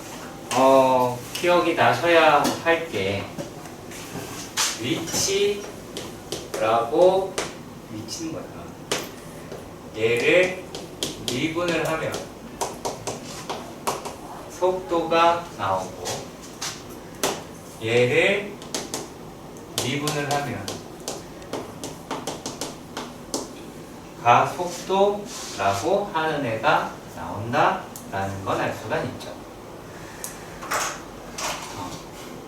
기억이 나셔야 할 게 위치라고 미치는 거야. 얘를 미분을 하면 속도가 나오고 얘를 미분을 하면 가속도라고 하는 애가 나온다라는 건 알 수가 있죠.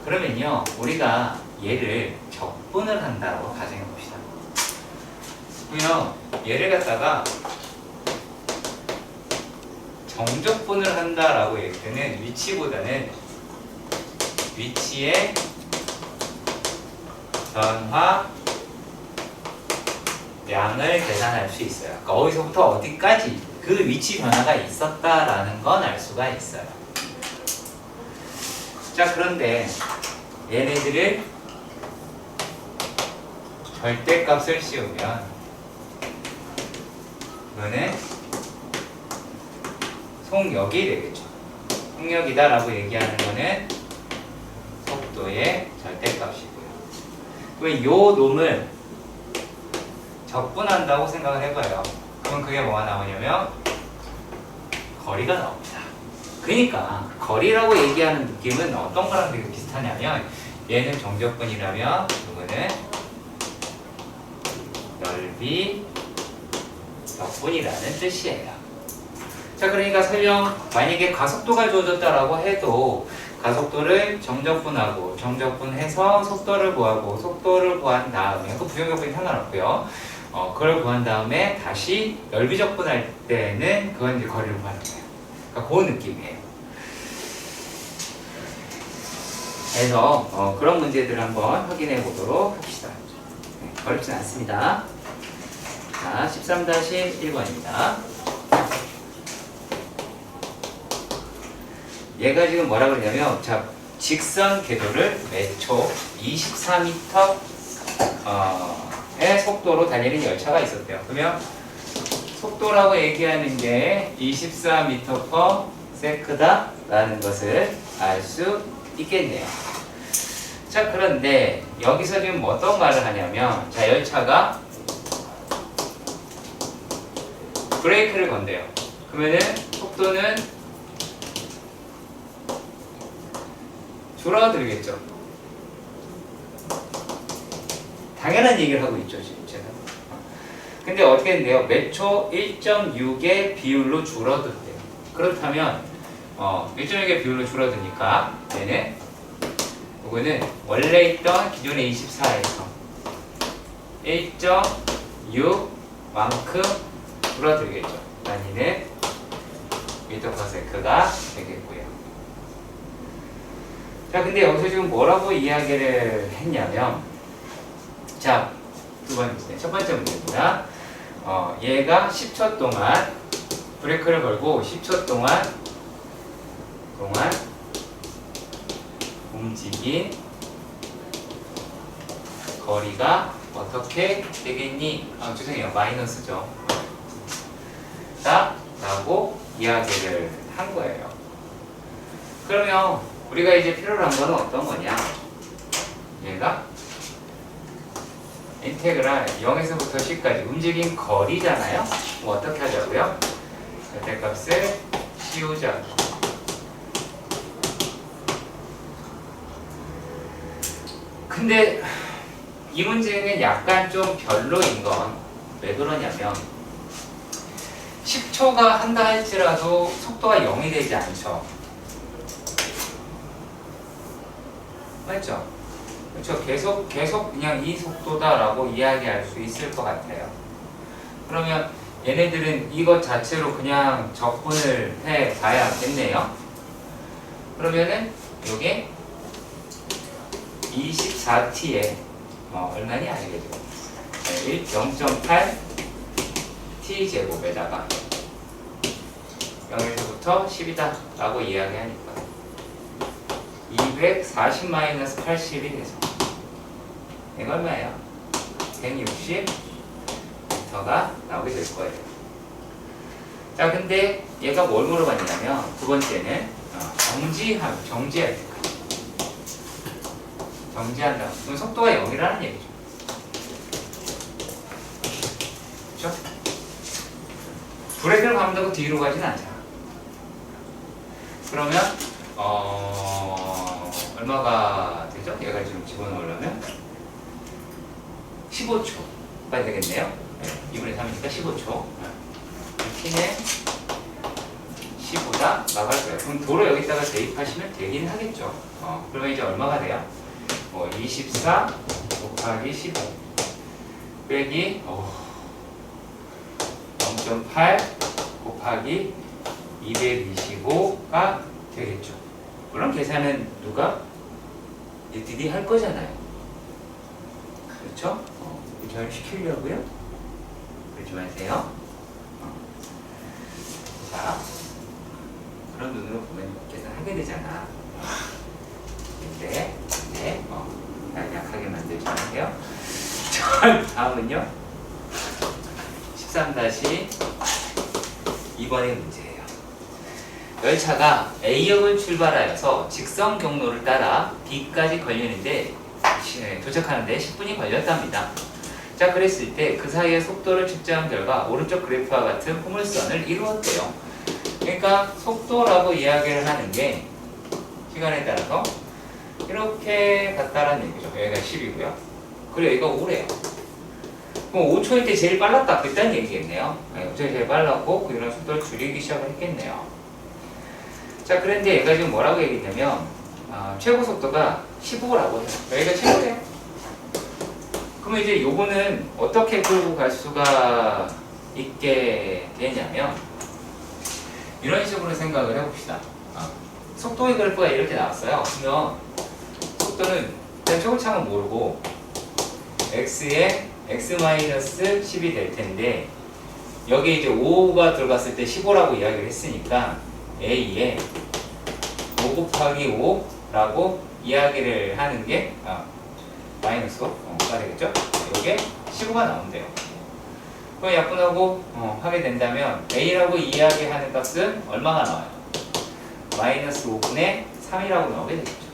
그러면요, 우리가 얘를 적분을 한다고 가정해 봅시다. 그러면 얘를 갖다가 정적분을 한다라고 얘기할 때는 위치보다는 위치의 전화량을 계산할 수 있어요. 그러니까 어디서부터 어디까지 그 위치 변화가 있었다라는 건 알 수가 있어요. 자, 그런데 얘네들을 절대값을 씌우면 이거는 속력이 되겠죠. 속력이다라고 얘기하는 거는 속도의 절대값이고요. 그러면 요 놈을 적분한다고 생각을 해봐요. 그럼 그게 뭐가 나오냐면 거리가 나옵니다. 그러니까 거리라고 얘기하는 느낌은 어떤 거랑 되게 비슷하냐면 얘는 정적분이라면 이거는 넓이 적분이라는 뜻이에요. 자, 그러니까 설령 만약에 가속도가 주어졌다라고 해도 가속도를 정적분하고 정적분해서 속도를 구하고 속도를 구한 다음에 그 부정적분이 상관없고요. 그걸 구한 다음에 다시 넓이 적분할 때는 그건 이제 거리를 구하는 거예요. 그러니까 그 느낌이에요. 그래서 그런 문제들을 한번 확인해 보도록 합시다. 네, 어렵진 않습니다. 자, 13-1번입니다. 얘가 지금 뭐라 그러냐면, 자, 직선 궤도를 매초 24m의 속도로 달리는 열차가 있었대요. 그러면 속도라고 얘기하는 게 24m/s다 라는 것을 알 수 있겠네요. 자, 그런데 여기서 지금 어떤 말을 하냐면, 자, 열차가 브레이크를 건대요. 그러면은 속도는 줄어들겠죠. 당연한 얘기를 하고 있죠, 지금 제가. 근데 어떻게 된대요? 매초 1.6의 비율로 줄어든대요. 그렇다면 1.6의 비율로 줄어드니까 얘는 이거는 원래 있던 기존의 24에서 1.6만큼 줄어들겠죠. 단위는 미터/s가 되겠고요. 자, 근데 여기서 지금 뭐라고 이야기를 했냐면, 자, 첫 번째 문제입니다. 얘가 10초 동안 브레이크를 걸고 10초 동안 움직인 거리가 어떻게 되겠니? 죄송해요. 마이너스죠. 자, 라고 이야기를 한 거예요. 그러면 우리가 이제 필요로 한 거는 어떤 거냐? 얘가 인테그랄 0에서부터 10까지 움직인 거리잖아요? 뭐 어떻게 하자고요? 절대값을 씌우자. 근데 이 문제는 약간 좀 별로인 건 왜 그러냐면 10초가 한다 할지라도 속도가 0이 되지 않죠. 맞죠? 그렇죠. 계속 그냥 이 속도다라고 이야기할 수 있을 것 같아요. 그러면 얘네들은 이것 자체로 그냥 적분을 해 봐야겠네요. 그러면은 요게 24t에 얼마니 아니겠죠? 0.8 t 제곱에다가 0에서부터 10이다 라고 이야기하니까 240-80이 돼서 이거 얼마예요? 160m가 나오게 될 거예요. 자, 근데 얘가 뭘 물어봤냐면 두 번째는 정지할 때까지 정지한다. 그럼 속도가 0이라는 얘기죠. 그렇죠? 브레이크를 밟는다고 뒤로 가진 않잖아. 그러면 얼마가 되죠? 얘가 지금 집어넣으려면 15초가 되겠네요. 2분의 3이니까 15초. t는 15다 나갈 거예요. 그럼 도로 여기다가 대입하시면 되긴 하겠죠. 그러면 이제 얼마가 돼요? 24 곱하기 15 빼기 0.8 곱하기 225가 되겠죠. 물론 계산은 누가? 니들이 할 거잖아요. 그쵸? 잘 시키려고요? 그러지 마세요. 자, 그런 눈으로 보면 계산하게 되잖아. 근데, 네, 약하게 만들지 마세요. 자, 다음은요. 13-2번의 문제예요. 열차가 A역을 출발하여서 직선 경로를 따라 B까지 걸리는데 도착하는데 10분이 걸렸답니다. 자, 그랬을 때 그 사이의 속도를 측정한 결과 오른쪽 그래프와 같은 포물선을 이루었대요. 그러니까 속도라고 이야기를 하는 게 시간에 따라서 이렇게 같다라는 얘기죠. 여기가 10이고요. 그리고 여기가 5래요. 그럼 5초일 때 제일 빨랐다 그랬다는 얘기겠네요. 5초에 제일 빨랐고 그런 속도를 줄이기 시작을 했겠네요. 자, 그런데 얘가 지금 뭐라고 얘기했냐면 최고 속도가 15라고 해요. 여기가 최고래요. 그러면 이제 요거는 어떻게 끌고 갈 수가 있게 되냐면 이런 식으로 생각을 해봅시다. 속도의 그래프가 이렇게 나왔어요. 그러면 속도는 일단 최고차는 모르고 x에 x-10이 될 텐데 여기에 이제 5가 들어갔을 때 15라고 이야기를 했으니까 a에 5 곱하기 5라고 이야기를 하는 게 마이너스 5가 되겠죠? 이게 15가 나온대요. 그럼 약분하고 하게 된다면 a라고 이야기하는 값은 얼마가 나와요? 마이너스 5분의 3이라고 나오게 되겠죠.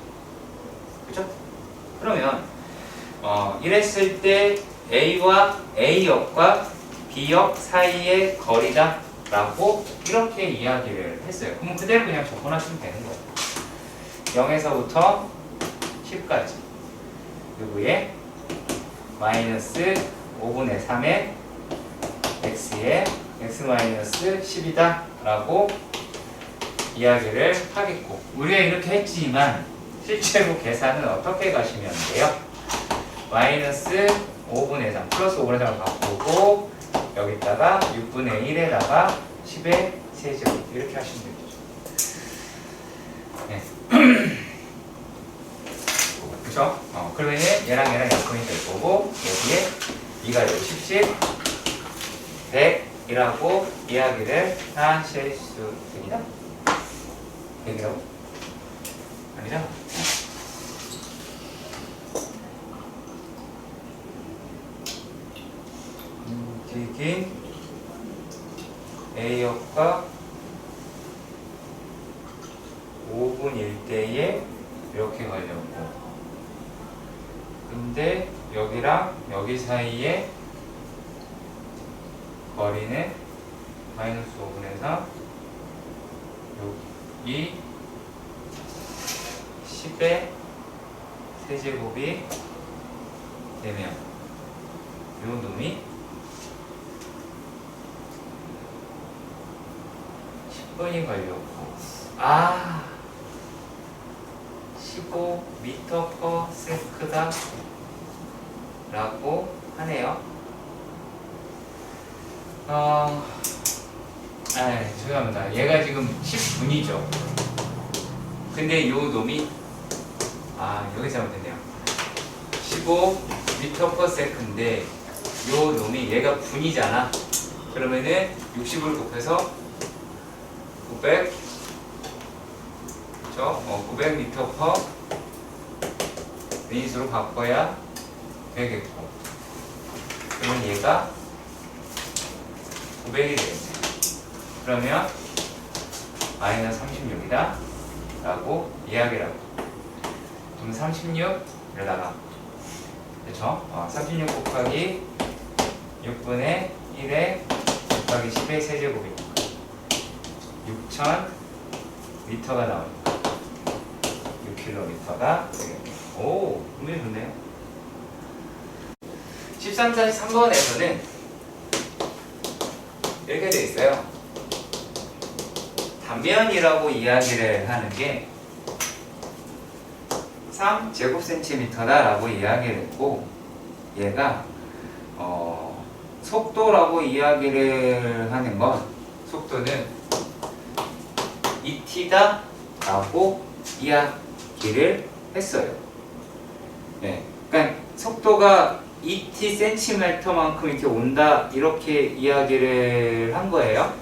그렇죠? 그러면 이랬을 때 a와 a역과 b역 사이의 거리다 라고 이렇게 이야기를 했어요. 그럼 그대로 그냥 적어놨으면 되는 거예요. 0에서부터 10까지 요거에 마이너스 5분의 3의 x에 x-10이다 라고 이야기를 하겠고 우리가 이렇게 했지만 실제로 계산은 어떻게 가시면 돼요? 마이너스 5분의 3 플러스 5분의 3을 바꾸고 여기다가 6분의 1에다가 10의 세제곱 이렇게 하시면 되죠. 네. 그쵸? 그러면 얘랑 약분이 될 거고 여기에 2가 되고 10, 100이라고 이야기를 하실 수 있습니다. 100이라고? 아니죠? 긴 A역과 5분 1대에 이렇게 걸렸고 근데 여기랑 여기 사이에 거리는 마이너스 5분에서 여기 10의 세제곱이 되면 요 놈이 10분이 걸렸고 15m/s다 라고 하네요. 죄송합니다. 얘가 지금 10분이죠. 근데 요 놈이 여기 잘못됐네요. 15m/s인데 요 놈이 얘가 분이잖아. 그러면은 60을 곱해서 900 그렇죠? 900m/min으로 바꿔야 되겠고 그러면 얘가 900이 되겠네. 그러면 마이너스 36이다 라고 이야기를 하고 그럼 36 이러다가 그렇죠? 36 곱하기 6분의 1에 곱하기 10의 세제곱이니까 6000m가 나오니까 6km가 되겠네요. 오, 분명히 좋네요. 13-3번에서는 이렇게 되어 있어요. 단면이라고 이야기를 하는 게 3제곱cm다 라고 이야기를 했고 얘가 속도라고 이야기를 하는 건 속도는 ET다 라고 이야기를 했어요. 네, 그러니까 속도가 ET 센티미터만큼 이렇게 온다 이렇게 이야기를 한 거예요.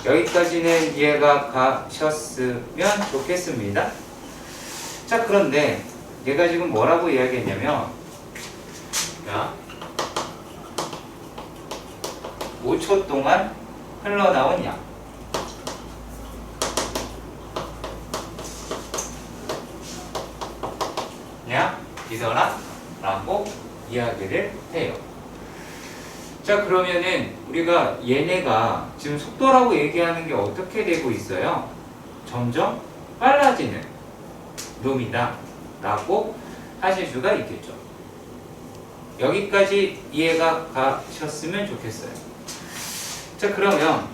여기까지는 이해가 가셨으면 좋겠습니다. 자, 그런데 얘가 지금 뭐라고 이야기했냐면, 자, 5초 동안 흘러나온 양. 이더라 라고 이야기를 해요. 자, 그러면은 우리가 얘네가 지금 속도라고 얘기하는 게 어떻게 되고 있어요? 점점 빨라지는 놈이다 라고 하실 수가 있겠죠. 여기까지 이해가 가셨으면 좋겠어요. 자, 그러면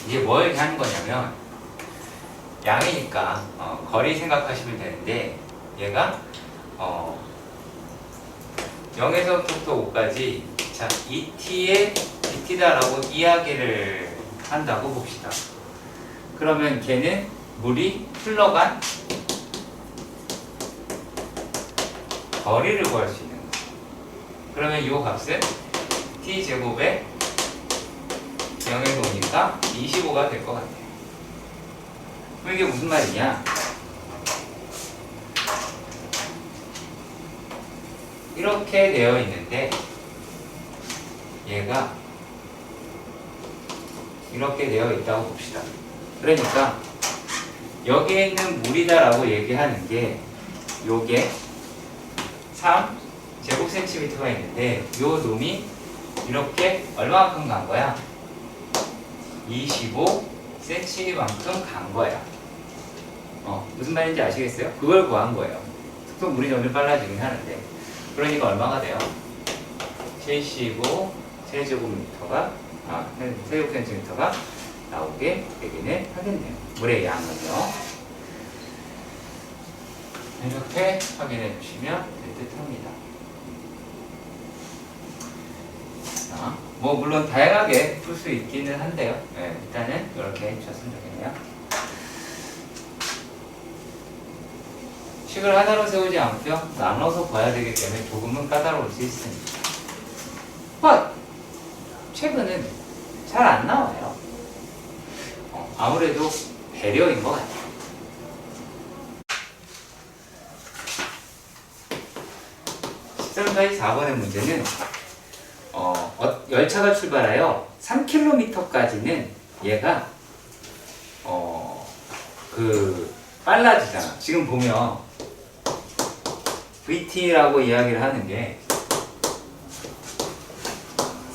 이제 뭘 하는 거냐면, 양이니까 거리 생각하시면 되는데, 얘가 0에서부터 5까지 자, ET다라고 이야기를 한다고 봅시다. 그러면 걔는 물이 흘러간 거리를 구할 수 있는 거예요. 그러면 이 값은 T제곱에 0에서 5니까 25가 될 것 같아요. 그럼 이게 무슨 말이냐? 이렇게 되어 있는데 얘가 이렇게 되어 있다고 봅시다. 그러니까 여기에 있는 물이다라고 얘기하는 게 요게 3 제곱센티미터가 있는데 요 놈이 이렇게 얼마만큼 간 거야? 25cm만큼 간 거야. 무슨 말인지 아시겠어요? 그걸 구한 거예요. 속도 물이 점점 빨라지긴 하는데, 그러니까 얼마가 돼요? 75 세제곱미터가 세제곱센티미터가 나오게 되기는 하겠네요. 물의 양은요. 이렇게 확인해 주시면 될 듯합니다. 자, 뭐 물론 다양하게 풀 수 있기는 한데요. 네, 일단은 이렇게 해주셨으면 좋겠네요. 식을 하나로 세우지 않고요, 나눠서 봐야 되기 때문에 조금은 까다로울 수 있습니다. 최근은 잘 안 나와요. 아무래도 배려인 것 같아요. 13-4번의 문제는 열차가 출발하여 3km까지는 얘가 빨라지잖아. 지금 보면 VT라고 이야기를 하는 게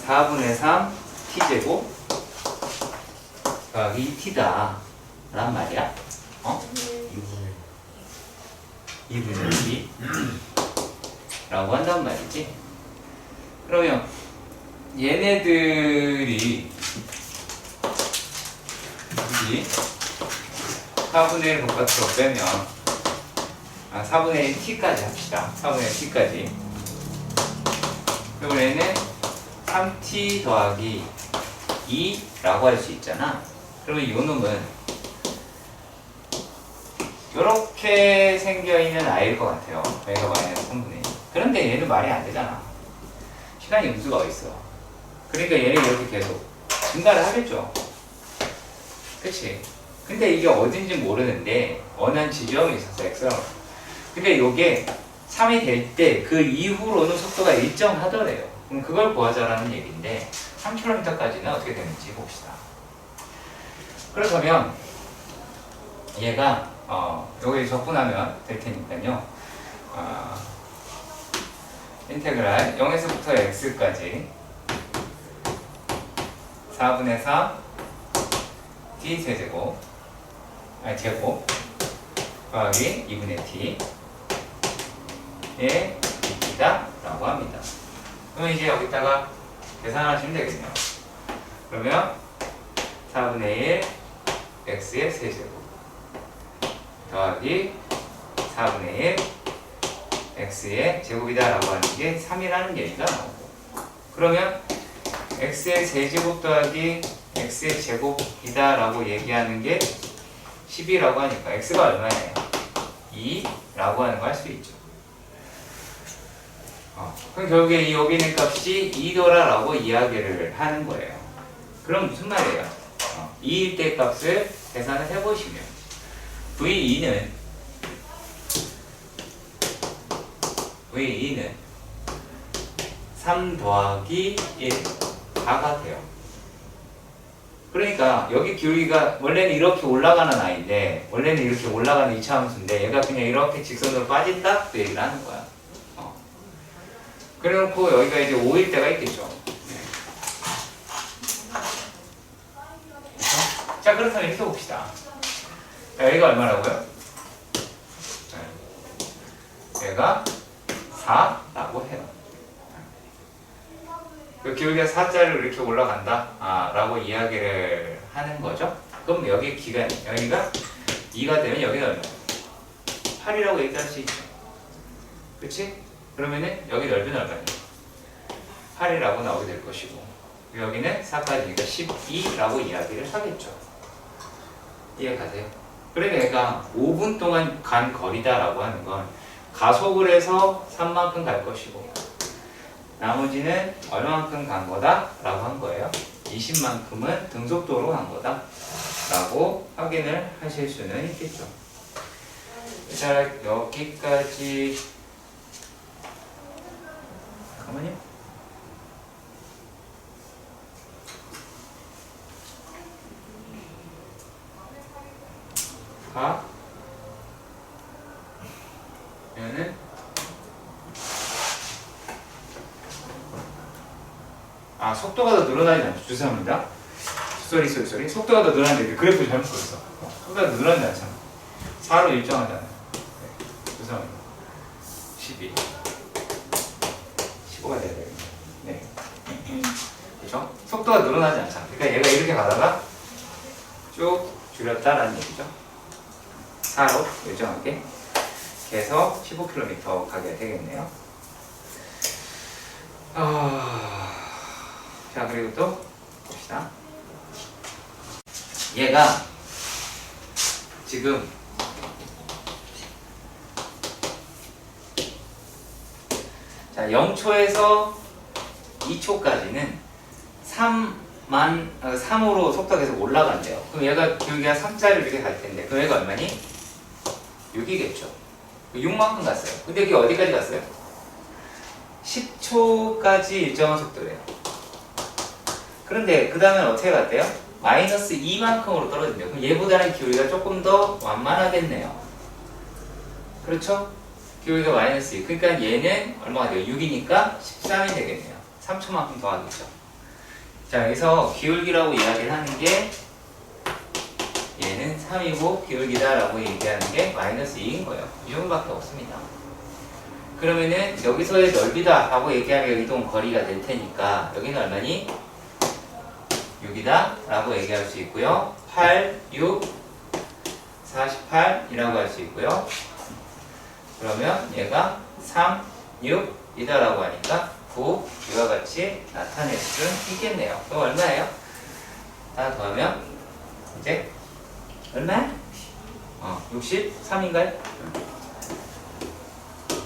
4분의 3 T제곱 더하기 2T다 란 말이야. 2분의 T 라고 한단 말이지. 그러면 얘네들이 4분의 1 바깥으로 빼면 4분의 1 T까지 합시다. 4분의 1 T까지. 그리고 얘는 3T 더하기 2라고 할 수 있잖아. 그러면 이 놈은 이렇게 생겨있는 아이일 것 같아요. 여기가 마이너스 3분의 1. 그런데 얘는 말이 안 되잖아. 시간이 음수가 어딨어. 그러니까 얘는 이렇게 계속 증가를 하겠죠. 그치? 근데 이게 어딘지 모르는데 원하는 지점이 있어서 x라고. 근데 이게 3이 될 때 그 이후로는 속도가 일정하더래요. 그럼 그걸 구하자라는 얘기인데 3km까지는 어떻게 되는지 봅시다. 그렇다면 얘가 여기 적분하면 될 테니까요. 인테그랄 0에서부터 x까지 4분의 3 t 세제곱 제곱 더하기 2분의 t의 이다 라고 합니다. 그러면 이제 여기다가 계산하시면 되겠네요. 그러면 4분의 1 x의 세제곱 더하기 4분의 1 x의 제곱이다 라고 하는 게 3이라는 얘기가 나오고, 그러면 x의 세제곱 더하기 x의 제곱이다 라고 얘기하는 게 10이라고 하니까 x가 얼마예요? 2라고 하는 거 할 수 있죠. 그럼 결국에 이 여기 있는 값이 2도라라고 이야기를 하는 거예요. 그럼 무슨 말이에요? 2일 때 값을 계산을 해보시면 V2는 3 더하기 1가 돼요. 그러니까 여기 기울기가 원래는 이렇게 올라가는 아이인데 원래는 이렇게 올라가는 이차함수인데 얘가 그냥 이렇게 직선으로 빠진다? 그 얘기를 하는 거야. 그래놓고 여기가 이제 5일 때가 있겠죠. 그렇죠? 자, 그렇다면 이렇게 봅시다. 자, 여기가 얼마라고요? 얘가 4라고 해요. 그 기울기가 4자리로 이렇게 올라간다 라고 이야기를 하는 거죠. 그럼 여기 기간이 여기가 2가 되면 여기는 얼마예요? 8이라고 얘기할 수 있죠. 그치? 그러면은 여기 넓이는 얼마예요? 8이라고 나오게 될 것이고 여기는 4까지니까 12라고 이야기를 하겠죠. 이해가세요? 그러니까 얘가 5분 동안 간 거리다라고 하는 건 가속을 해서 3만큼 갈 것이고 나머지는 얼마만큼 간 거다? 라고 한 거예요. 20만큼은 등속도로 간 거다 라고 확인을 하실 수는 있겠죠. 자, 여기까지 잠깐만요. 그러면은 속도가 더 늘어나지 않죠. 죄송합니다. 쏘리. 속도가 더 늘어나는데 그래프 잘못 그렸어. 속도가 더 늘어나지 않잖아. 4로 일정하잖아요. 네. 죄송합니다. 12. 15가 돼야 되겠네. 네. 그렇죠? 속도가 늘어나지 않잖아. 그러니까 얘가 이렇게 가다가 쭉 줄였다라는 얘기죠. 4로 일정하게 계속 15km 가게 되겠네요. 자, 그리고 또 봅시다. 얘가 지금 자 0초에서 2초까지는 3으로 속도가 계속 올라간대요. 그럼 얘가 기울기가 3자리로 이렇게 갈 텐데 그럼 얘가 얼마니? 6이겠죠. 6만큼 갔어요. 근데 이게 어디까지 갔어요? 10초까지 일정한 속도래요. 그런데 그 다음에 어떻게 갔대요? 마이너스 2만큼으로 떨어진대요. 그럼 얘보다는 기울기가 조금 더 완만하겠네요. 그렇죠? 기울기가 마이너스 2. 그러니까 얘는 얼마가 돼요? 6이니까 13이 되겠네요. 3초만큼 더 하겠죠. 자, 여기서 기울기라고 이야기를 하는 게 얘는 3이고 기울기다라고 얘기하는 게 마이너스 2인 거예요. 이 정도밖에 없습니다. 그러면은 여기서의 넓이다 라고 얘기하면 이동 거리가 될 테니까 여기는 얼마니? 6이다 라고 얘기할 수 있고요. 8, 6, 48이라고 할 수 있고요. 그러면 얘가 3, 6이다 라고 하니까 9 이와 같이 나타낼 수 있겠네요. 그럼 얼마예요? 다 더하면 이제 얼마야? 63인가요?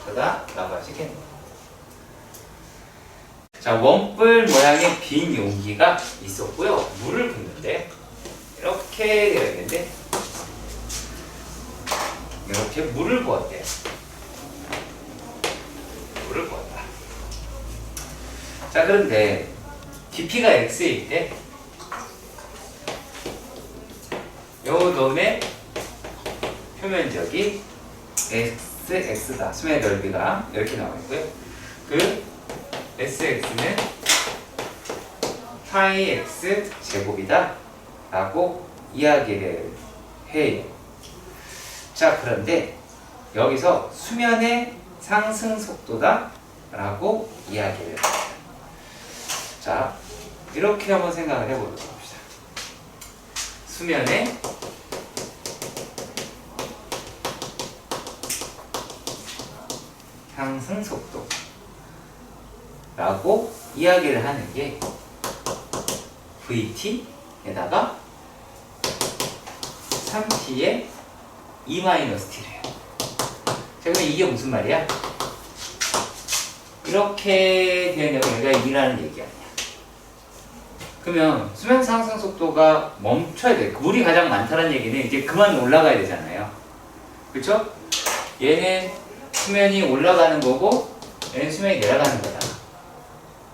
그다 라고 하시겠네요. 자, 원뿔 모양의 빈 용기가 있었고요. 물을 붓는데 이렇게 되어 있는데 이렇게 물을 부었대요. 물을 부었다. 자, 그런데 깊이가 x일 때 요 놈의 표면적이 x다. 수면의 넓이가 이렇게 나와 있고요. 그 sx는 파이 x 제곱이다 라고 이야기를 해요. 자, 그런데 여기서 수면의 상승 속도다 라고 이야기를 합니다. 자, 이렇게 한번 생각을 해보도록 합시다. 수면의 상승 속도라고 이야기를 하는 게 VT에다가 3T의 E-T래요. 자, 그럼 이게 무슨 말이야? 이렇게 되면 얘가 2라는 얘기 아니야. 그러면 수면 상승 속도가 멈춰야 돼. 물이 가장 많다는 얘기는 이제 그만 올라가야 되잖아요. 그쵸? 얘는 수면이 올라가는 거고 얘는 수면이 내려가는 거잖아.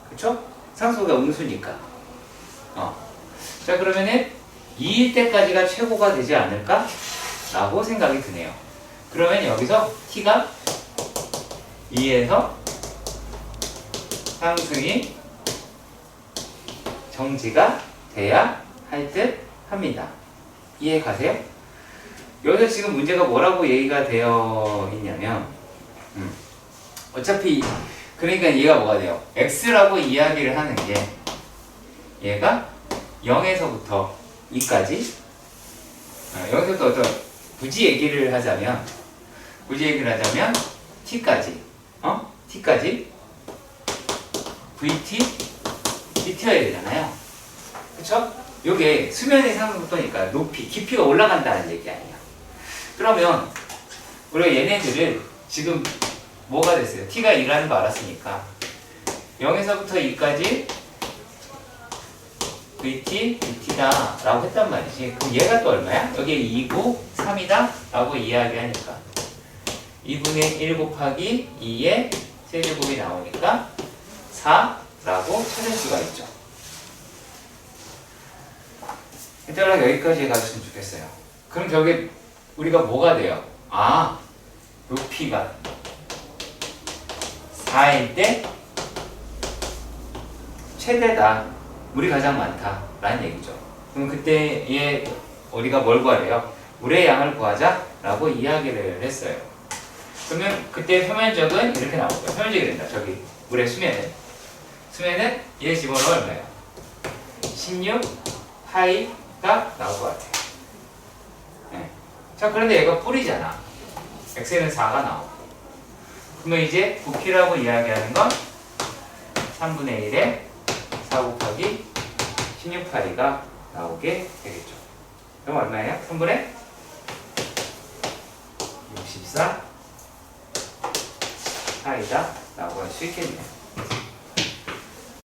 그쵸? 상수가 음수니까. 자, 그러면은 2일 때까지가 최고가 되지 않을까? 라고 생각이 드네요. 그러면 여기서 t가 2에서 상승이 정지가 돼야 할 듯 합니다. 이해 가세요? 여기서 지금 문제가 뭐라고 얘기가 되어 있냐면 어차피 그러니까 얘가 뭐가 돼요? x라고 이야기를 하는 게 얘가 0에서부터 2까지 여기서부터 어떤 굳이 얘기를 하자면 t까지 t까지 vt dt여야 되잖아요. 그쵸? 요게 수면의 상승속도니까 높이, 깊이가 올라간다는 얘기 아니야. 그러면 우리가 얘네들을 지금 뭐가 됐어요? t가 2라는 거 알았으니까 0에서부터 2까지 vt, dt다 라고 했단 말이지. 그럼 얘가 또 얼마야? 여기 2고 3이다 라고 이야기하니까 2분의 1 곱하기 2의 세제곱이 나오니까 4라고 찾을 수가 있죠. 일단 여기까지 가주시면 좋겠어요. 그럼 저게 우리가 뭐가 돼요? 높이가 4일 때 최대다. 물이 가장 많다 라는 얘기죠. 그럼 그때 얘 우리가 뭘 구하래요? 물의 양을 구하자 라고 이야기를 했어요. 그러면 그때 표면적은 이렇게 나오고요. 표면적이 된다. 저기 물의 수면은 얘 집어넣으면 얼마예요? 16 파이가 나올 것 같아요. 네. 자, 그런데 얘가 뿌리잖아. x에는 4가 나오고. 그러면 이제 부피라고 이야기하는 건 3분의 1에 4 곱하기 16파이가 나오게 되겠죠. 그럼 얼마예요? 3분의 64 파이다 라고 할 수 있겠네요.